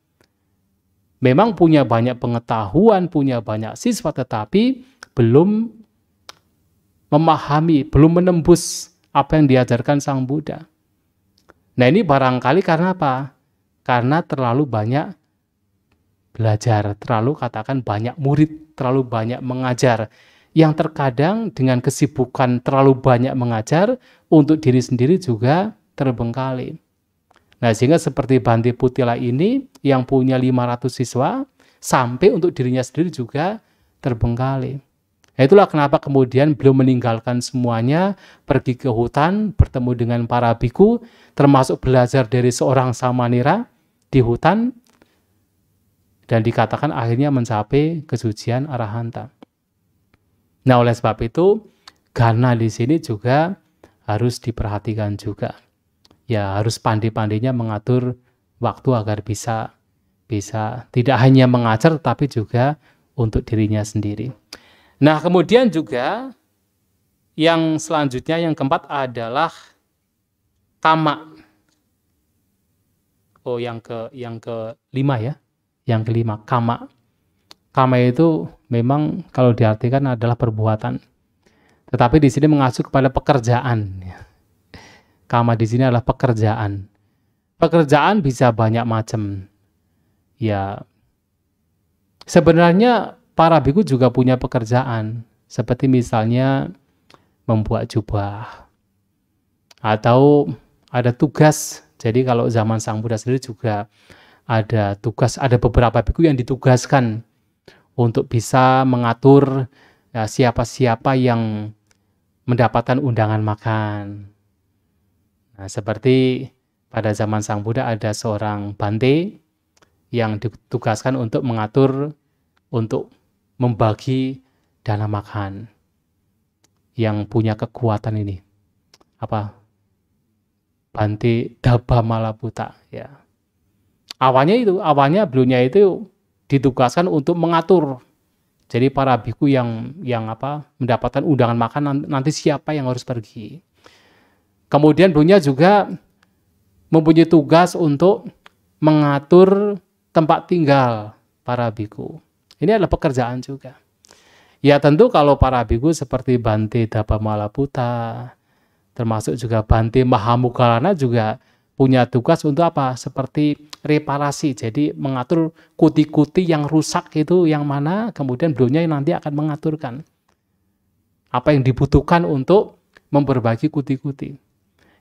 [SPEAKER 1] Memang punya banyak pengetahuan, punya banyak siswa, tetapi belum memahami, belum menembus apa yang diajarkan Sang Buddha. Nah, ini barangkali karena apa? Karena terlalu banyak belajar, terlalu katakan banyak murid, terlalu banyak mengajar. Yang terkadang dengan kesibukan terlalu banyak mengajar, untuk diri sendiri juga terbengkalai. Nah, sehingga seperti Bhante Potila ini yang punya 500 siswa, sampai untuk dirinya sendiri juga terbengkalai. Nah, itulah kenapa kemudian beliau meninggalkan semuanya, pergi ke hutan, bertemu dengan para biku, termasuk belajar dari seorang samanera di hutan, dan dikatakan akhirnya mencapai kesucian arahanta. Nah, oleh sebab itu, karena di sini juga harus diperhatikan juga. Ya, harus pandai-pandainya mengatur waktu agar bisa tidak hanya mengajar, tapi juga untuk dirinya sendiri. Nah, kemudian juga yang selanjutnya, yang keempat adalah kama. Oh, yang kelima ya. Yang kelima, kama. Kama itu memang kalau diartikan adalah perbuatan. Tetapi di sini mengacu kepada pekerjaan. Kama di sini adalah pekerjaan. Pekerjaan bisa banyak macam. Ya, sebenarnya para biku juga punya pekerjaan. Seperti misalnya membuat jubah. Atau ada tugas. Jadi kalau zaman Sang Buddha sendiri juga ada tugas, ada beberapa biku yang ditugaskan untuk bisa mengatur ya, siapa-siapa yang mendapatkan undangan makan. Nah, seperti pada zaman Sang Buddha ada seorang bante yang ditugaskan untuk mengatur, untuk membagi dana makan yang punya kekuatan ini. Apa? Bante Dabamalaputa ya. Awalnya beliaunya itu ditugaskan untuk mengatur. Jadi para biku yang mendapatkan undangan makan, nanti siapa yang harus pergi. Kemudian beliaunya juga mempunyai tugas untuk mengatur tempat tinggal para biku. Ini adalah pekerjaan juga. Ya tentu kalau para biku seperti Bante Dabamalaputa, termasuk juga Bante Mahamoggallana juga punya tugas untuk apa? Seperti reparasi. Jadi mengatur kuti-kuti yang rusak itu yang mana, kemudian beliaunya nanti akan mengaturkan apa yang dibutuhkan untuk memperbaiki kuti-kuti.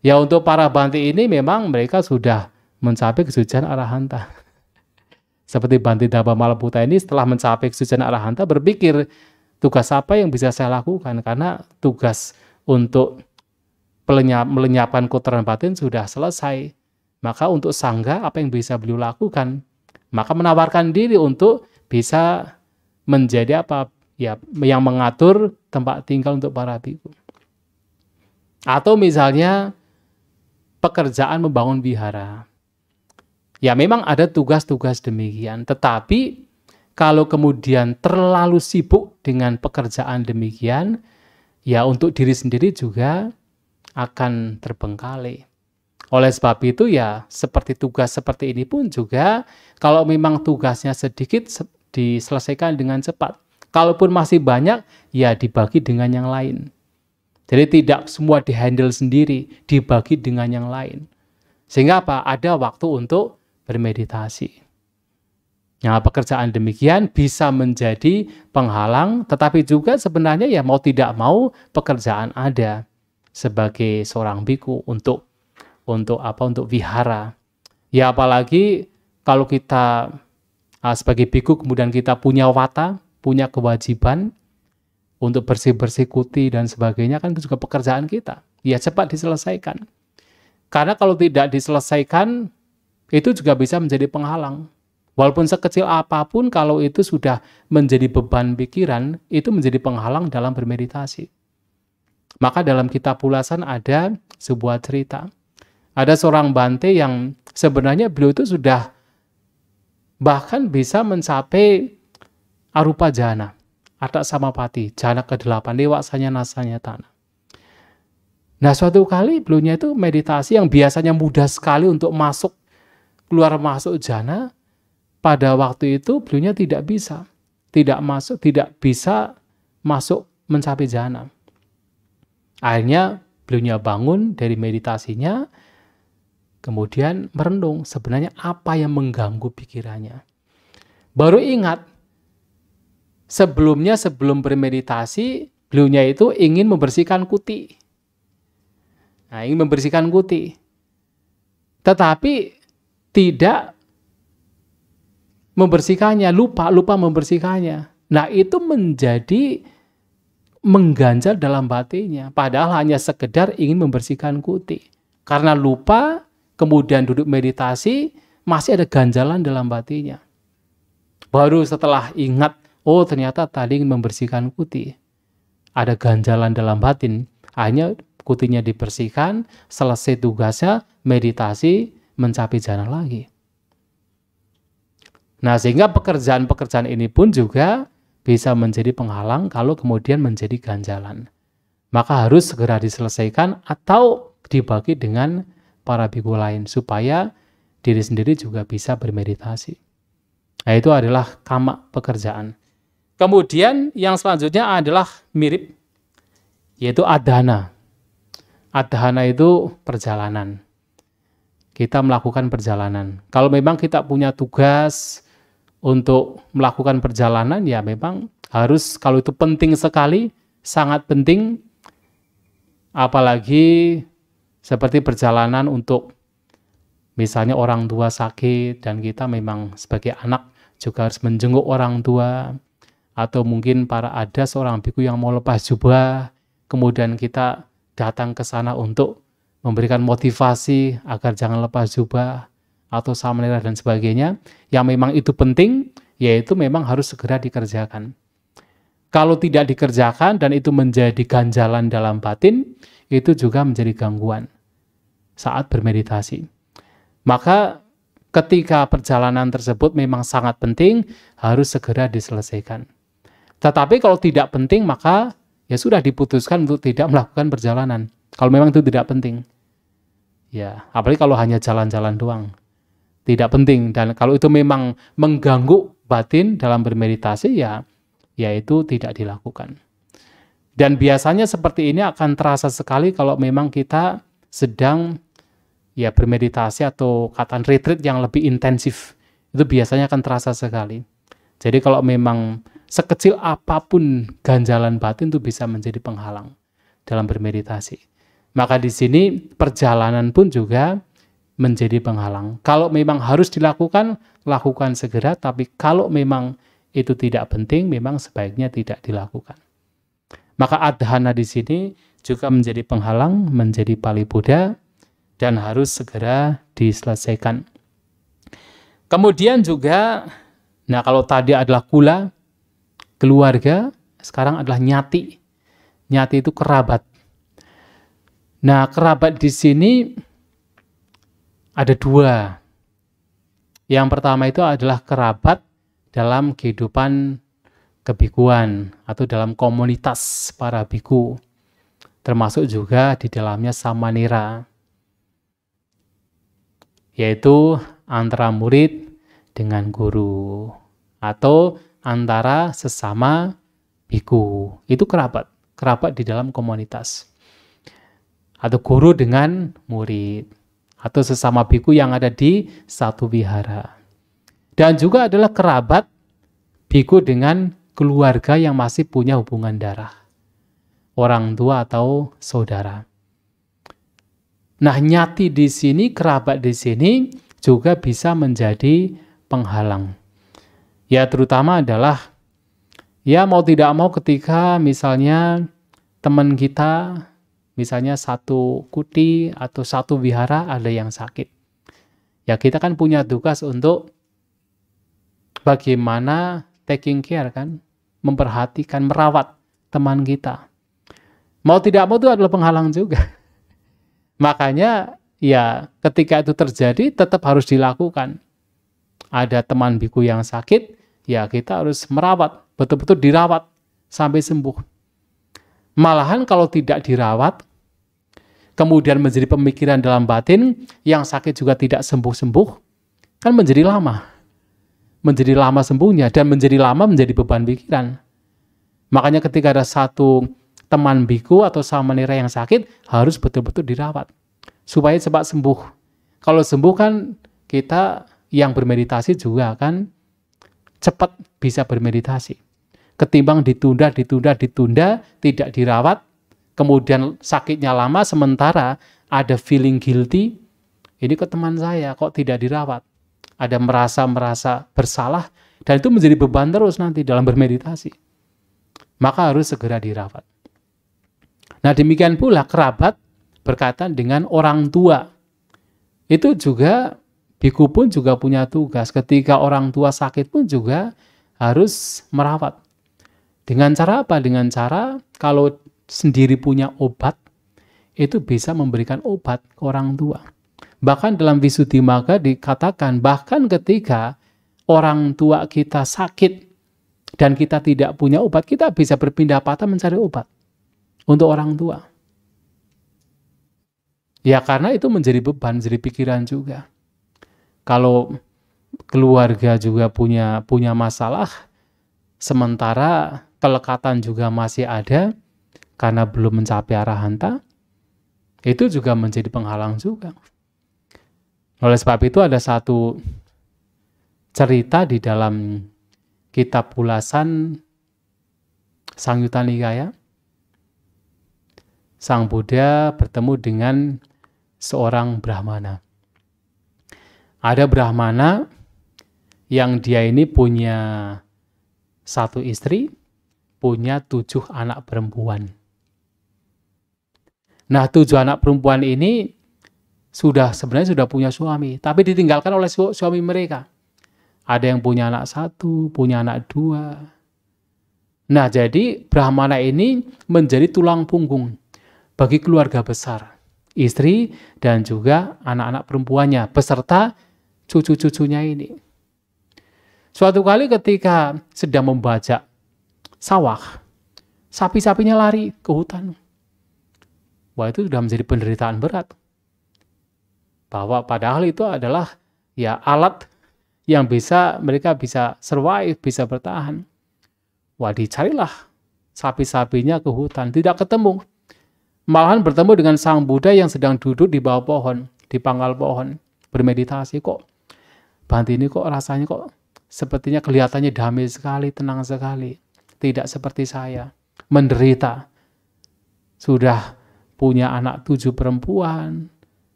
[SPEAKER 1] Ya untuk para Bante ini memang mereka sudah mencapai kesucian arahanta. Seperti Bante Dabamalaputa ini setelah mencapai kesucian arahanta berpikir, tugas apa yang bisa saya lakukan? Karena tugas untuk melenyapkan kotoran batin sudah selesai. Maka untuk sangga apa yang bisa beliau lakukan? Maka menawarkan diri untuk bisa menjadi apa? Ya, yang mengatur tempat tinggal untuk para biku. Atau misalnya pekerjaan membangun wihara. Ya memang ada tugas-tugas demikian, tetapi kalau kemudian terlalu sibuk dengan pekerjaan demikian, ya untuk diri sendiri juga akan terbengkalai. Oleh sebab itu ya seperti tugas seperti ini pun juga kalau memang tugasnya sedikit diselesaikan dengan cepat. Kalaupun masih banyak ya dibagi dengan yang lain. Jadi tidak semua dihandle sendiri, dibagi dengan yang lain. Sehingga apa? Ada waktu untuk bermeditasi. Nah, pekerjaan demikian bisa menjadi penghalang, tetapi juga sebenarnya ya mau tidak mau pekerjaan ada sebagai seorang biku untuk wihara. Ya apalagi kalau kita sebagai biku kemudian kita punya wata, punya kewajiban untuk bersih-bersih kuti dan sebagainya, kan itu juga pekerjaan kita. Ya cepat diselesaikan. Karena kalau tidak diselesaikan, itu juga bisa menjadi penghalang. Walaupun sekecil apapun, kalau itu sudah menjadi beban pikiran, itu menjadi penghalang dalam bermeditasi. Maka dalam kitab Ulasan ada sebuah cerita. Ada seorang bante yang sebenarnya beliau itu sudah bahkan bisa mencapai arupa jana, atak samapati, jana ke-8, dewasanya nasanya tanah. Nah suatu kali beliaunya itu meditasi yang biasanya mudah sekali untuk masuk, keluar masuk jana, pada waktu itu beliaunya tidak bisa masuk mencapai jana. Akhirnya beliaunya bangun dari meditasinya, kemudian merenung sebenarnya apa yang mengganggu pikirannya. Baru ingat, sebelum bermeditasi, beliaunya itu ingin membersihkan kuti. Nah, ingin membersihkan kuti. Tetapi tidak membersihkannya, lupa membersihkannya. Nah, itu menjadi mengganjal dalam batinnya, padahal hanya sekedar ingin membersihkan kuti. Karena lupa, kemudian duduk meditasi, masih ada ganjalan dalam batinnya. Baru setelah ingat, oh ternyata tadi ingin membersihkan kuti, ada ganjalan dalam batin, hanya kutinya dibersihkan, selesai tugasnya, meditasi, mencapai jana lagi. Nah, sehingga pekerjaan-pekerjaan ini pun juga bisa menjadi penghalang kalau kemudian menjadi ganjalan. Maka harus segera diselesaikan atau dibagi dengan para biku lain supaya diri sendiri juga bisa bermeditasi. Nah, itu adalah kama pekerjaan. Kemudian yang selanjutnya adalah mirip, yaitu adhana. Adhana itu perjalanan. Kita melakukan perjalanan. Kalau memang kita punya tugas untuk melakukan perjalanan, ya memang harus, kalau itu penting sekali, sangat penting, apalagi seperti perjalanan untuk misalnya orang tua sakit dan kita memang sebagai anak juga harus menjenguk orang tua, atau mungkin ada seorang biku yang mau lepas jubah, kemudian kita datang ke sana untuk memberikan motivasi agar jangan lepas jubah, atau samanera dan sebagainya, yang memang itu penting, yaitu memang harus segera dikerjakan. Kalau tidak dikerjakan dan itu menjadi ganjalan dalam batin, itu juga menjadi gangguan saat bermeditasi. Maka ketika perjalanan tersebut memang sangat penting, harus segera diselesaikan. Tetapi kalau tidak penting, maka ya sudah diputuskan untuk tidak melakukan perjalanan. Kalau memang itu tidak penting. Ya, apalagi kalau hanya jalan-jalan doang. Tidak penting, dan kalau itu memang mengganggu batin dalam bermeditasi, ya itu tidak dilakukan. Dan biasanya seperti ini akan terasa sekali kalau memang kita sedang ya bermeditasi atau katakan retreat yang lebih intensif. Itu biasanya akan terasa sekali. Jadi kalau memang sekecil apapun ganjalan batin itu bisa menjadi penghalang dalam bermeditasi. Maka di sini perjalanan pun juga menjadi penghalang. Kalau memang harus dilakukan, lakukan segera, tapi kalau memang itu tidak penting, memang sebaiknya tidak dilakukan. Maka adhana di sini juga menjadi penghalang, menjadi palibuddha, dan harus segera diselesaikan. Kemudian juga, nah kalau tadi adalah kula, keluarga, sekarang adalah nyati. Nyati itu kerabat. Nah, kerabat di sini ada dua. Yang pertama itu adalah kerabat dalam kehidupan kebikuan atau dalam komunitas para biku, termasuk juga di dalamnya samanera, yaitu antara murid dengan guru atau antara sesama biku. Itu kerabat di dalam komunitas, atau guru dengan murid, atau sesama biku yang ada di satu wihara. Dan juga adalah kerabat biku dengan keluarga yang masih punya hubungan darah, orang tua atau saudara. Nah, nyati di sini, kerabat di sini juga bisa menjadi penghalang. Ya, terutama adalah ya mau tidak mau ketika misalnya teman kita, misalnya satu kuti atau satu wihara ada yang sakit. Ya kita kan punya tugas untuk bagaimana taking care kan, memperhatikan, merawat teman kita. Mau tidak mau itu adalah penghalang juga. Makanya ya ketika itu terjadi tetap harus dilakukan. Ada teman biku yang sakit, ya kita harus merawat, betul-betul dirawat sampai sembuh. Malahan kalau tidak dirawat, kemudian menjadi pemikiran dalam batin, yang sakit juga tidak sembuh-sembuh, kan menjadi lama. Menjadi lama sembuhnya, dan menjadi lama menjadi beban pikiran. Makanya ketika ada satu teman biku atau samanera yang sakit, harus betul-betul dirawat, supaya cepat sembuh. Kalau sembuh kan kita yang bermeditasi juga akan cepat bisa bermeditasi. Ketimbang ditunda, tidak dirawat, kemudian sakitnya lama, sementara ada feeling guilty, ini ke teman saya kok tidak dirawat, ada merasa bersalah, dan itu menjadi beban terus nanti dalam bermeditasi. Maka harus segera dirawat. Nah, demikian pula kerabat berkaitan dengan orang tua. Itu juga biku pun juga punya tugas. Ketika orang tua sakit pun juga harus merawat. Dengan cara apa? Dengan cara kalau sendiri punya obat, itu bisa memberikan obat ke orang tua. Bahkan dalam Visuddhimagga dikatakan, bahkan ketika orang tua kita sakit dan kita tidak punya obat, kita bisa berpindah patah mencari obat untuk orang tua. Ya karena itu menjadi beban, menjadi pikiran juga. Kalau keluarga juga punya masalah, sementara kelekatan juga masih ada karena belum mencapai arahanta, itu juga menjadi penghalang juga. Oleh sebab itu ada satu cerita di dalam kitab ulasan Sangyutta Nikaya. Sang Buddha bertemu dengan seorang Brahmana. Ada Brahmana yang dia ini punya satu istri, punya 7 anak perempuan. Nah, 7 anak perempuan ini sebenarnya sudah punya suami, tapi ditinggalkan oleh suami mereka. Ada yang punya anak 1, punya anak 2. Nah, jadi Brahmana ini menjadi tulang punggung bagi keluarga besar, istri dan juga anak-anak perempuannya, beserta cucu-cucunya ini. Suatu kali ketika sedang membajak sawah, sapi-sapinya lari ke hutan. Wah, itu sudah menjadi penderitaan berat. Bahwa padahal itu adalah ya alat yang mereka bisa survive, bisa bertahan. Wah, dicarilah sapi-sapinya ke hutan, tidak ketemu. Malahan bertemu dengan Sang Buddha yang sedang duduk di bawah pohon, di pangkal pohon, bermeditasi. Kok Bhante ini kok rasanya kok sepertinya kelihatannya damai sekali, tenang sekali. Tidak seperti saya, menderita. Sudah punya anak 7 perempuan,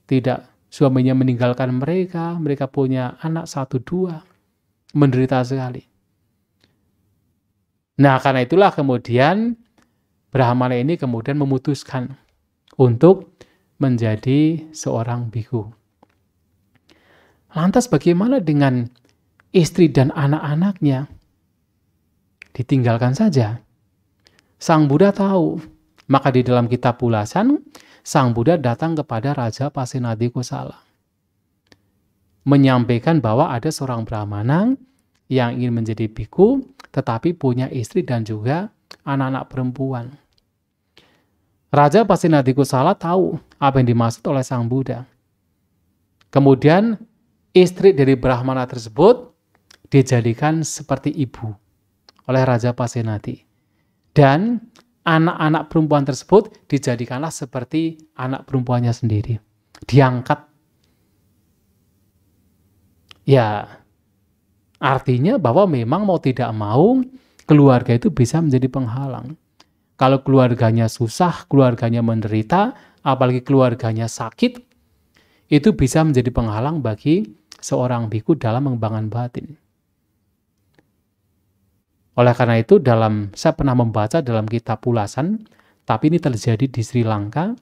[SPEAKER 1] tidak suaminya meninggalkan mereka punya anak 1-2, menderita sekali. Nah, karena itulah kemudian Brahmana ini kemudian memutuskan untuk menjadi seorang bhikkhu. Lantas bagaimana dengan istri dan anak-anaknya? Ditinggalkan saja. Sang Buddha tahu, maka di dalam kitab ulasan, Sang Buddha datang kepada Raja Pasenadikosala, menyampaikan bahwa ada seorang Brahmana yang ingin menjadi bhikkhu, tetapi punya istri dan juga anak-anak perempuan. Raja Pasenadikosala tahu apa yang dimaksud oleh Sang Buddha. Kemudian istri dari Brahmana tersebut dijadikan seperti ibu oleh Raja Pasenadi. Dan anak-anak perempuan tersebut dijadikanlah seperti anak perempuannya sendiri. Diangkat. Ya, artinya bahwa memang mau tidak mau, keluarga itu bisa menjadi penghalang. Kalau keluarganya susah, keluarganya menderita, apalagi keluarganya sakit, itu bisa menjadi penghalang bagi seorang bhikkhu dalam mengembangkan batin. Oleh karena itu, saya pernah membaca dalam kitab ulasan, tapi ini terjadi di Sri Lanka.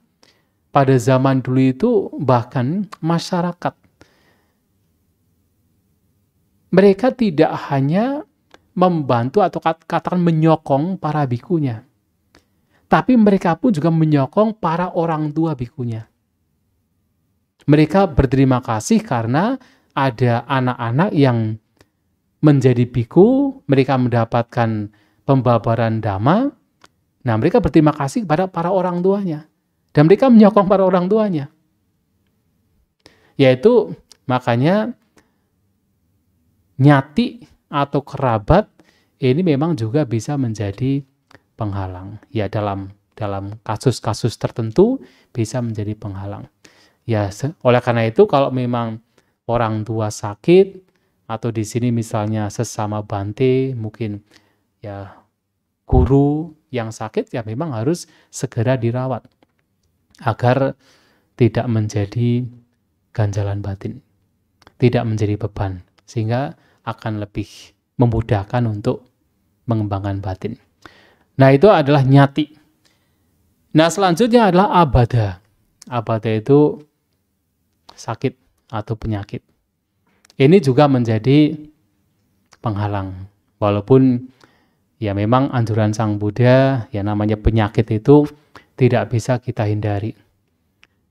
[SPEAKER 1] Pada zaman dulu itu bahkan masyarakat, mereka tidak hanya membantu atau katakan menyokong para bhikhunya, tapi mereka pun juga menyokong para orang tua bhikhunya. Mereka berterima kasih karena ada anak-anak yang menjadi bhikkhu, mereka mendapatkan pembabaran dhamma. Nah, mereka berterima kasih kepada para orang tuanya. Dan mereka menyokong para orang tuanya. Yaitu, makanya nyati atau kerabat ini memang juga bisa menjadi penghalang. Ya, dalam kasus-kasus tertentu bisa menjadi penghalang. Ya, oleh karena itu kalau memang orang tua sakit, atau di sini misalnya sesama bante, mungkin ya guru yang sakit, ya memang harus segera dirawat agar tidak menjadi ganjalan batin. tidak menjadi beban, sehingga akan lebih memudahkan untuk mengembangkan batin. Nah, itu adalah nyati. Nah, selanjutnya adalah abada. Abada itu sakit atau penyakit. Ini juga menjadi penghalang. Walaupun ya memang anjuran Sang Buddha, ya namanya penyakit itu tidak bisa kita hindari.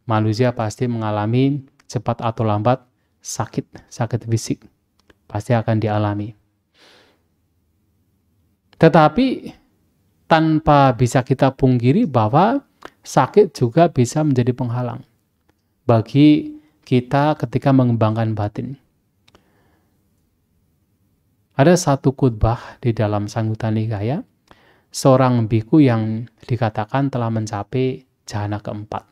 [SPEAKER 1] Manusia pasti mengalami cepat atau lambat sakit fisik. Pasti akan dialami. Tetapi tanpa bisa kita pungkiri bahwa sakit juga bisa menjadi penghalang bagi kita ketika mengembangkan batin. Ada satu khutbah di dalam Samyutta Nikaya, seorang biku yang dikatakan telah mencapai jhana keempat.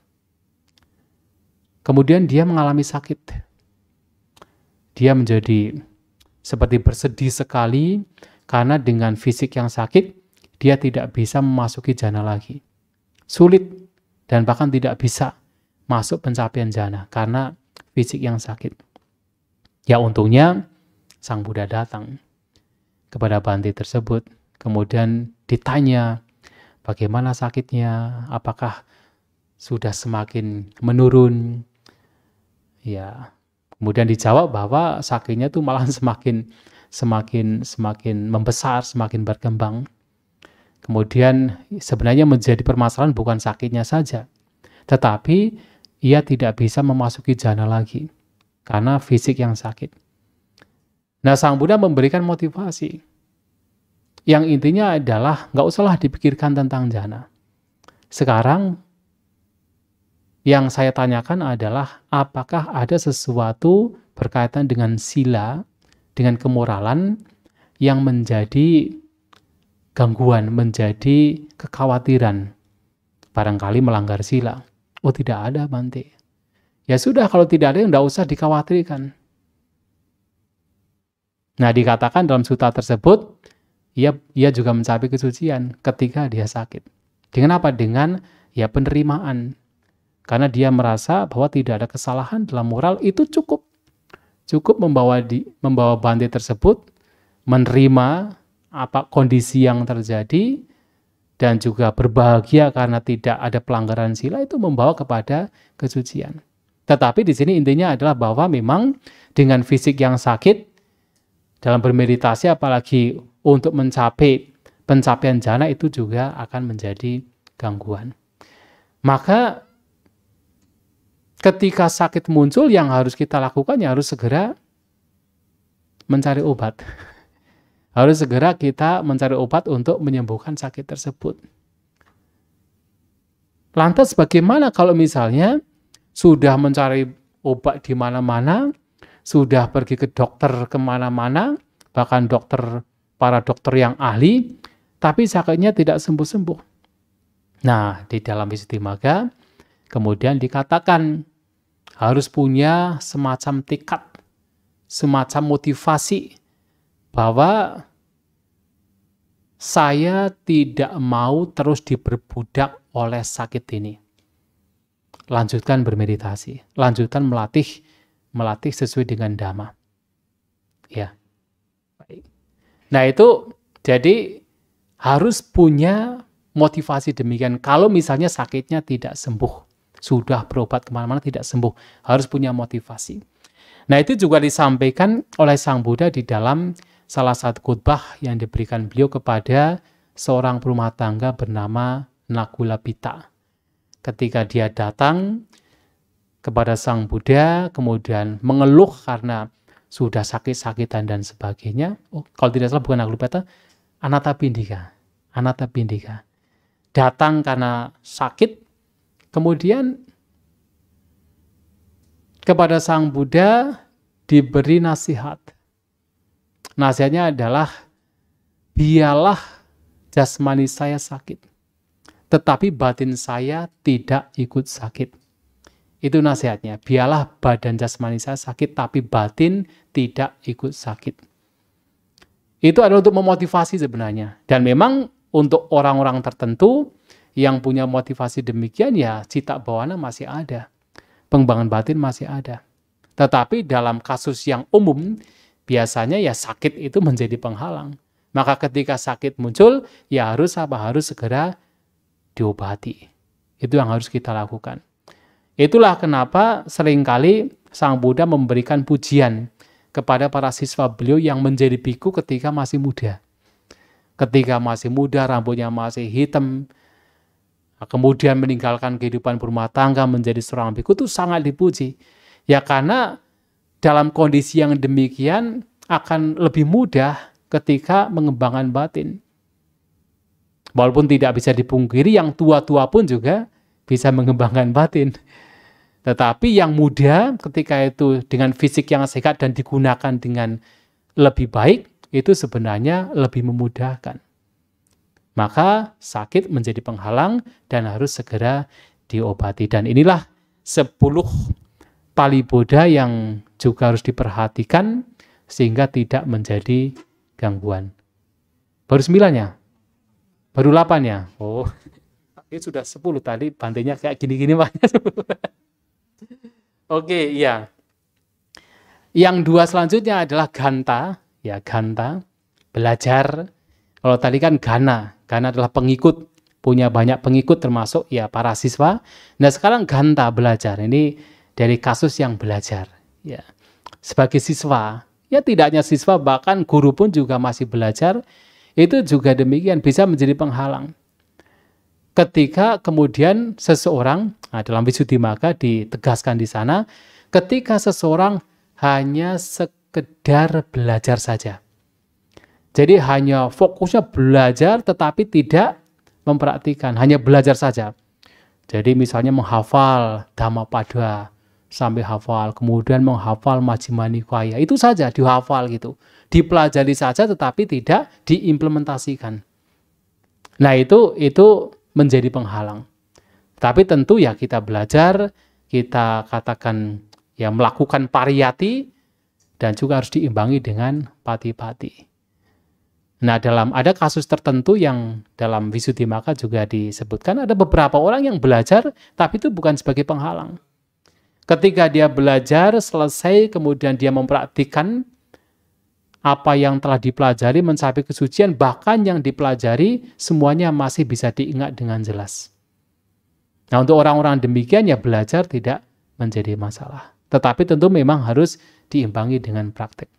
[SPEAKER 1] Kemudian dia mengalami sakit. Dia menjadi seperti bersedih sekali karena dengan fisik yang sakit, dia tidak bisa memasuki jhana lagi. Sulit dan bahkan tidak bisa masuk pencapaian jhana karena fisik yang sakit. Ya untungnya Sang Buddha datang kepada Bhante tersebut. Kemudian ditanya bagaimana sakitnya, apakah sudah semakin menurun. Ya, kemudian dijawab bahwa sakitnya itu malah semakin membesar, semakin berkembang. Kemudian sebenarnya menjadi permasalahan bukan sakitnya saja, tetapi ia tidak bisa memasuki jhana lagi karena fisik yang sakit. Nah, Sang Buddha memberikan motivasi yang intinya adalah nggak usahlah dipikirkan tentang jhana. Sekarang yang saya tanyakan adalah apakah ada sesuatu berkaitan dengan sila, dengan kemoralan yang menjadi gangguan, menjadi kekhawatiran, barangkali melanggar sila. Oh, tidak ada, Bhante. Ya sudah, kalau tidak ada, tidak usah dikhawatirkan. Nah, dikatakan dalam sutta tersebut, ia juga mencapai kesucian ketika dia sakit. Dengan apa? Dengan ya penerimaan. Karena dia merasa bahwa tidak ada kesalahan dalam moral, itu cukup. Cukup membawa Bhante tersebut menerima apa kondisi yang terjadi dan juga berbahagia karena tidak ada pelanggaran sila, itu membawa kepada kesucian. Tetapi di sini intinya adalah bahwa memang dengan fisik yang sakit dalam bermeditasi, apalagi untuk mencapai pencapaian jhana, itu juga akan menjadi gangguan. Maka ketika sakit muncul, yang harus kita lakukan ya harus segera mencari obat. Harus segera kita mencari obat untuk menyembuhkan sakit tersebut. Lantas bagaimana kalau misalnya sudah mencari obat di mana-mana, sudah pergi ke dokter kemana-mana, bahkan para dokter yang ahli, tapi sakitnya tidak sembuh-sembuh. Nah, di dalam Visuddhimagga kemudian dikatakan harus punya semacam tekad, semacam motivasi bahwa saya tidak mau terus diperbudak oleh sakit ini. Lanjutkan bermeditasi, lanjutkan melatih sesuai dengan Dhamma. Ya. Baik. Nah, itu jadi harus punya motivasi demikian. Kalau misalnya sakitnya tidak sembuh, sudah berobat kemana-mana tidak sembuh, harus punya motivasi. Nah, itu juga disampaikan oleh Sang Buddha di dalam salah satu khutbah yang diberikan beliau kepada seorang perumah tangga bernama Nagulapita. Ketika dia datang kepada Sang Buddha, kemudian mengeluh karena sudah sakit-sakitan dan sebagainya. Oh, kalau tidak salah bukan Nagulapita, Anathapindika. Datang karena sakit, kemudian kepada Sang Buddha diberi nasihat. Nasihatnya adalah, biarlah jasmani saya sakit, tetapi batin saya tidak ikut sakit. Itu nasihatnya, biarlah badan jasmani saya sakit, tapi batin tidak ikut sakit. Itu adalah untuk memotivasi sebenarnya. Dan memang untuk orang-orang tertentu yang punya motivasi demikian, ya cita bawana masih ada. Pengembangan batin masih ada. Tetapi dalam kasus yang umum, biasanya ya sakit itu menjadi penghalang. Maka ketika sakit muncul, ya harus apa? Harus segera diobati. Itu yang harus kita lakukan. Itulah kenapa seringkali Sang Buddha memberikan pujian kepada para siswa beliau yang menjadi biku ketika masih muda. Ketika masih muda, rambutnya masih hitam, kemudian meninggalkan kehidupan berumah tangga menjadi seorang biku, itu sangat dipuji. Ya karena dalam kondisi yang demikian akan lebih mudah ketika mengembangkan batin. Walaupun tidak bisa dipungkiri, yang tua-tua pun juga bisa mengembangkan batin. Tetapi yang muda ketika itu dengan fisik yang sehat dan digunakan dengan lebih baik, itu sebenarnya lebih memudahkan. Maka sakit menjadi penghalang dan harus segera diobati. Dan inilah 10 pali Buddha yang juga harus diperhatikan sehingga tidak menjadi gangguan. Baru 9 ya? Baru 8 ya? Oh, ini sudah 10 tadi, bantainya kayak gini-gini Pak. Oke, iya. Yang 2 selanjutnya adalah ganta, ya ganta, belajar. Kalau tadi kan gana adalah pengikut, punya banyak pengikut termasuk ya para siswa. Nah sekarang ganta, belajar. Ini dari kasus yang belajar. Ya, sebagai siswa, ya tidak hanya siswa, bahkan guru pun juga masih belajar. Itu juga demikian bisa menjadi penghalang. Ketika kemudian seseorang, dalam Visuddhimagga ditegaskan di sana, ketika seseorang hanya sekedar belajar saja. Jadi hanya fokusnya belajar tetapi tidak mempraktikkan, hanya belajar saja. Jadi misalnya menghafal Dhammapada sampai hafal, kemudian menghafal Majjhima Nikaya, itu saja dihafal gitu. Dipelajari saja tetapi tidak diimplementasikan. Nah itu menjadi penghalang. Tapi tentu ya kita belajar, kita katakan ya melakukan pariyati dan juga harus diimbangi dengan pati-pati. Nah, ada kasus tertentu yang dalam Visuddhimagga juga disebutkan ada beberapa orang yang belajar tapi itu bukan sebagai penghalang. Ketika dia belajar selesai kemudian dia mempraktikkan apa yang telah dipelajari mencapai kesucian, bahkan yang dipelajari semuanya masih bisa diingat dengan jelas. Nah, untuk orang-orang demikian ya belajar tidak menjadi masalah. Tetapi tentu memang harus diimbangi dengan praktek.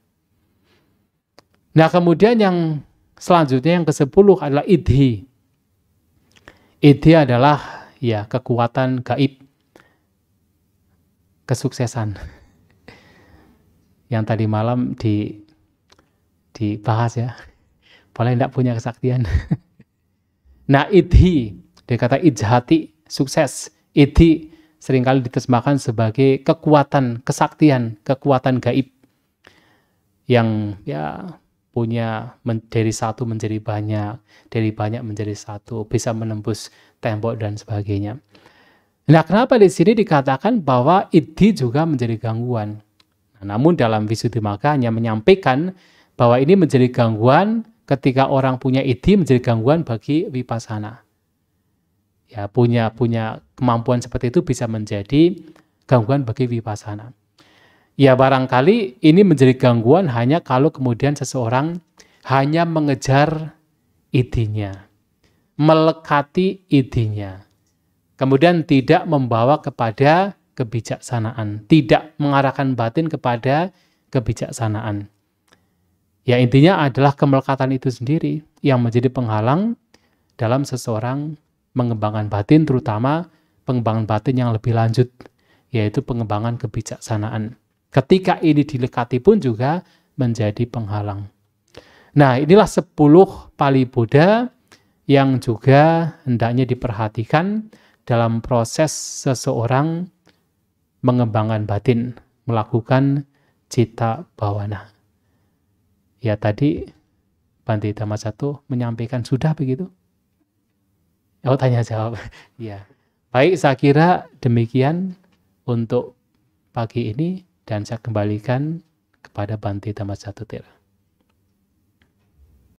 [SPEAKER 1] Nah, kemudian yang selanjutnya yang ke-10 adalah idhi. Idhi adalah ya kekuatan gaib, kesuksesan. Yang tadi malam dibahas ya, boleh tidak punya kesaktian. Nah, idhi, dia kata ijhati, sukses. Idhi seringkali diterjemahkan sebagai kekuatan, kesaktian, kekuatan gaib yang ya punya dari satu menjadi banyak, dari banyak menjadi satu, bisa menembus tembok dan sebagainya. Nah, kenapa di sini dikatakan bahwa idhi juga menjadi gangguan? Nah, namun dalam Visuddhimagga hanya menyampaikan bahwa ini menjadi gangguan ketika orang punya idhi, menjadi gangguan bagi vipassana. Ya, punya kemampuan seperti itu bisa menjadi gangguan bagi vipassana. Ya, barangkali ini menjadi gangguan hanya kalau kemudian seseorang hanya mengejar idhinya, melekati idhinya, kemudian tidak membawa kepada kebijaksanaan, tidak mengarahkan batin kepada kebijaksanaan. Ya, intinya adalah kemelekatan itu sendiri yang menjadi penghalang dalam seseorang mengembangkan batin, terutama pengembangan batin yang lebih lanjut, yaitu pengembangan kebijaksanaan. Ketika ini dilekati pun juga menjadi penghalang. Nah, inilah 10 pali Buddha yang juga hendaknya diperhatikan dalam proses seseorang mengembangkan batin, melakukan citta bhavana. Ya, tadi Bante Dhammasatto menyampaikan sudah begitu? Oh, tanya jawab. Ya. Baik, saya kira demikian untuk pagi ini dan saya kembalikan kepada Bante Dhammasatto Tera.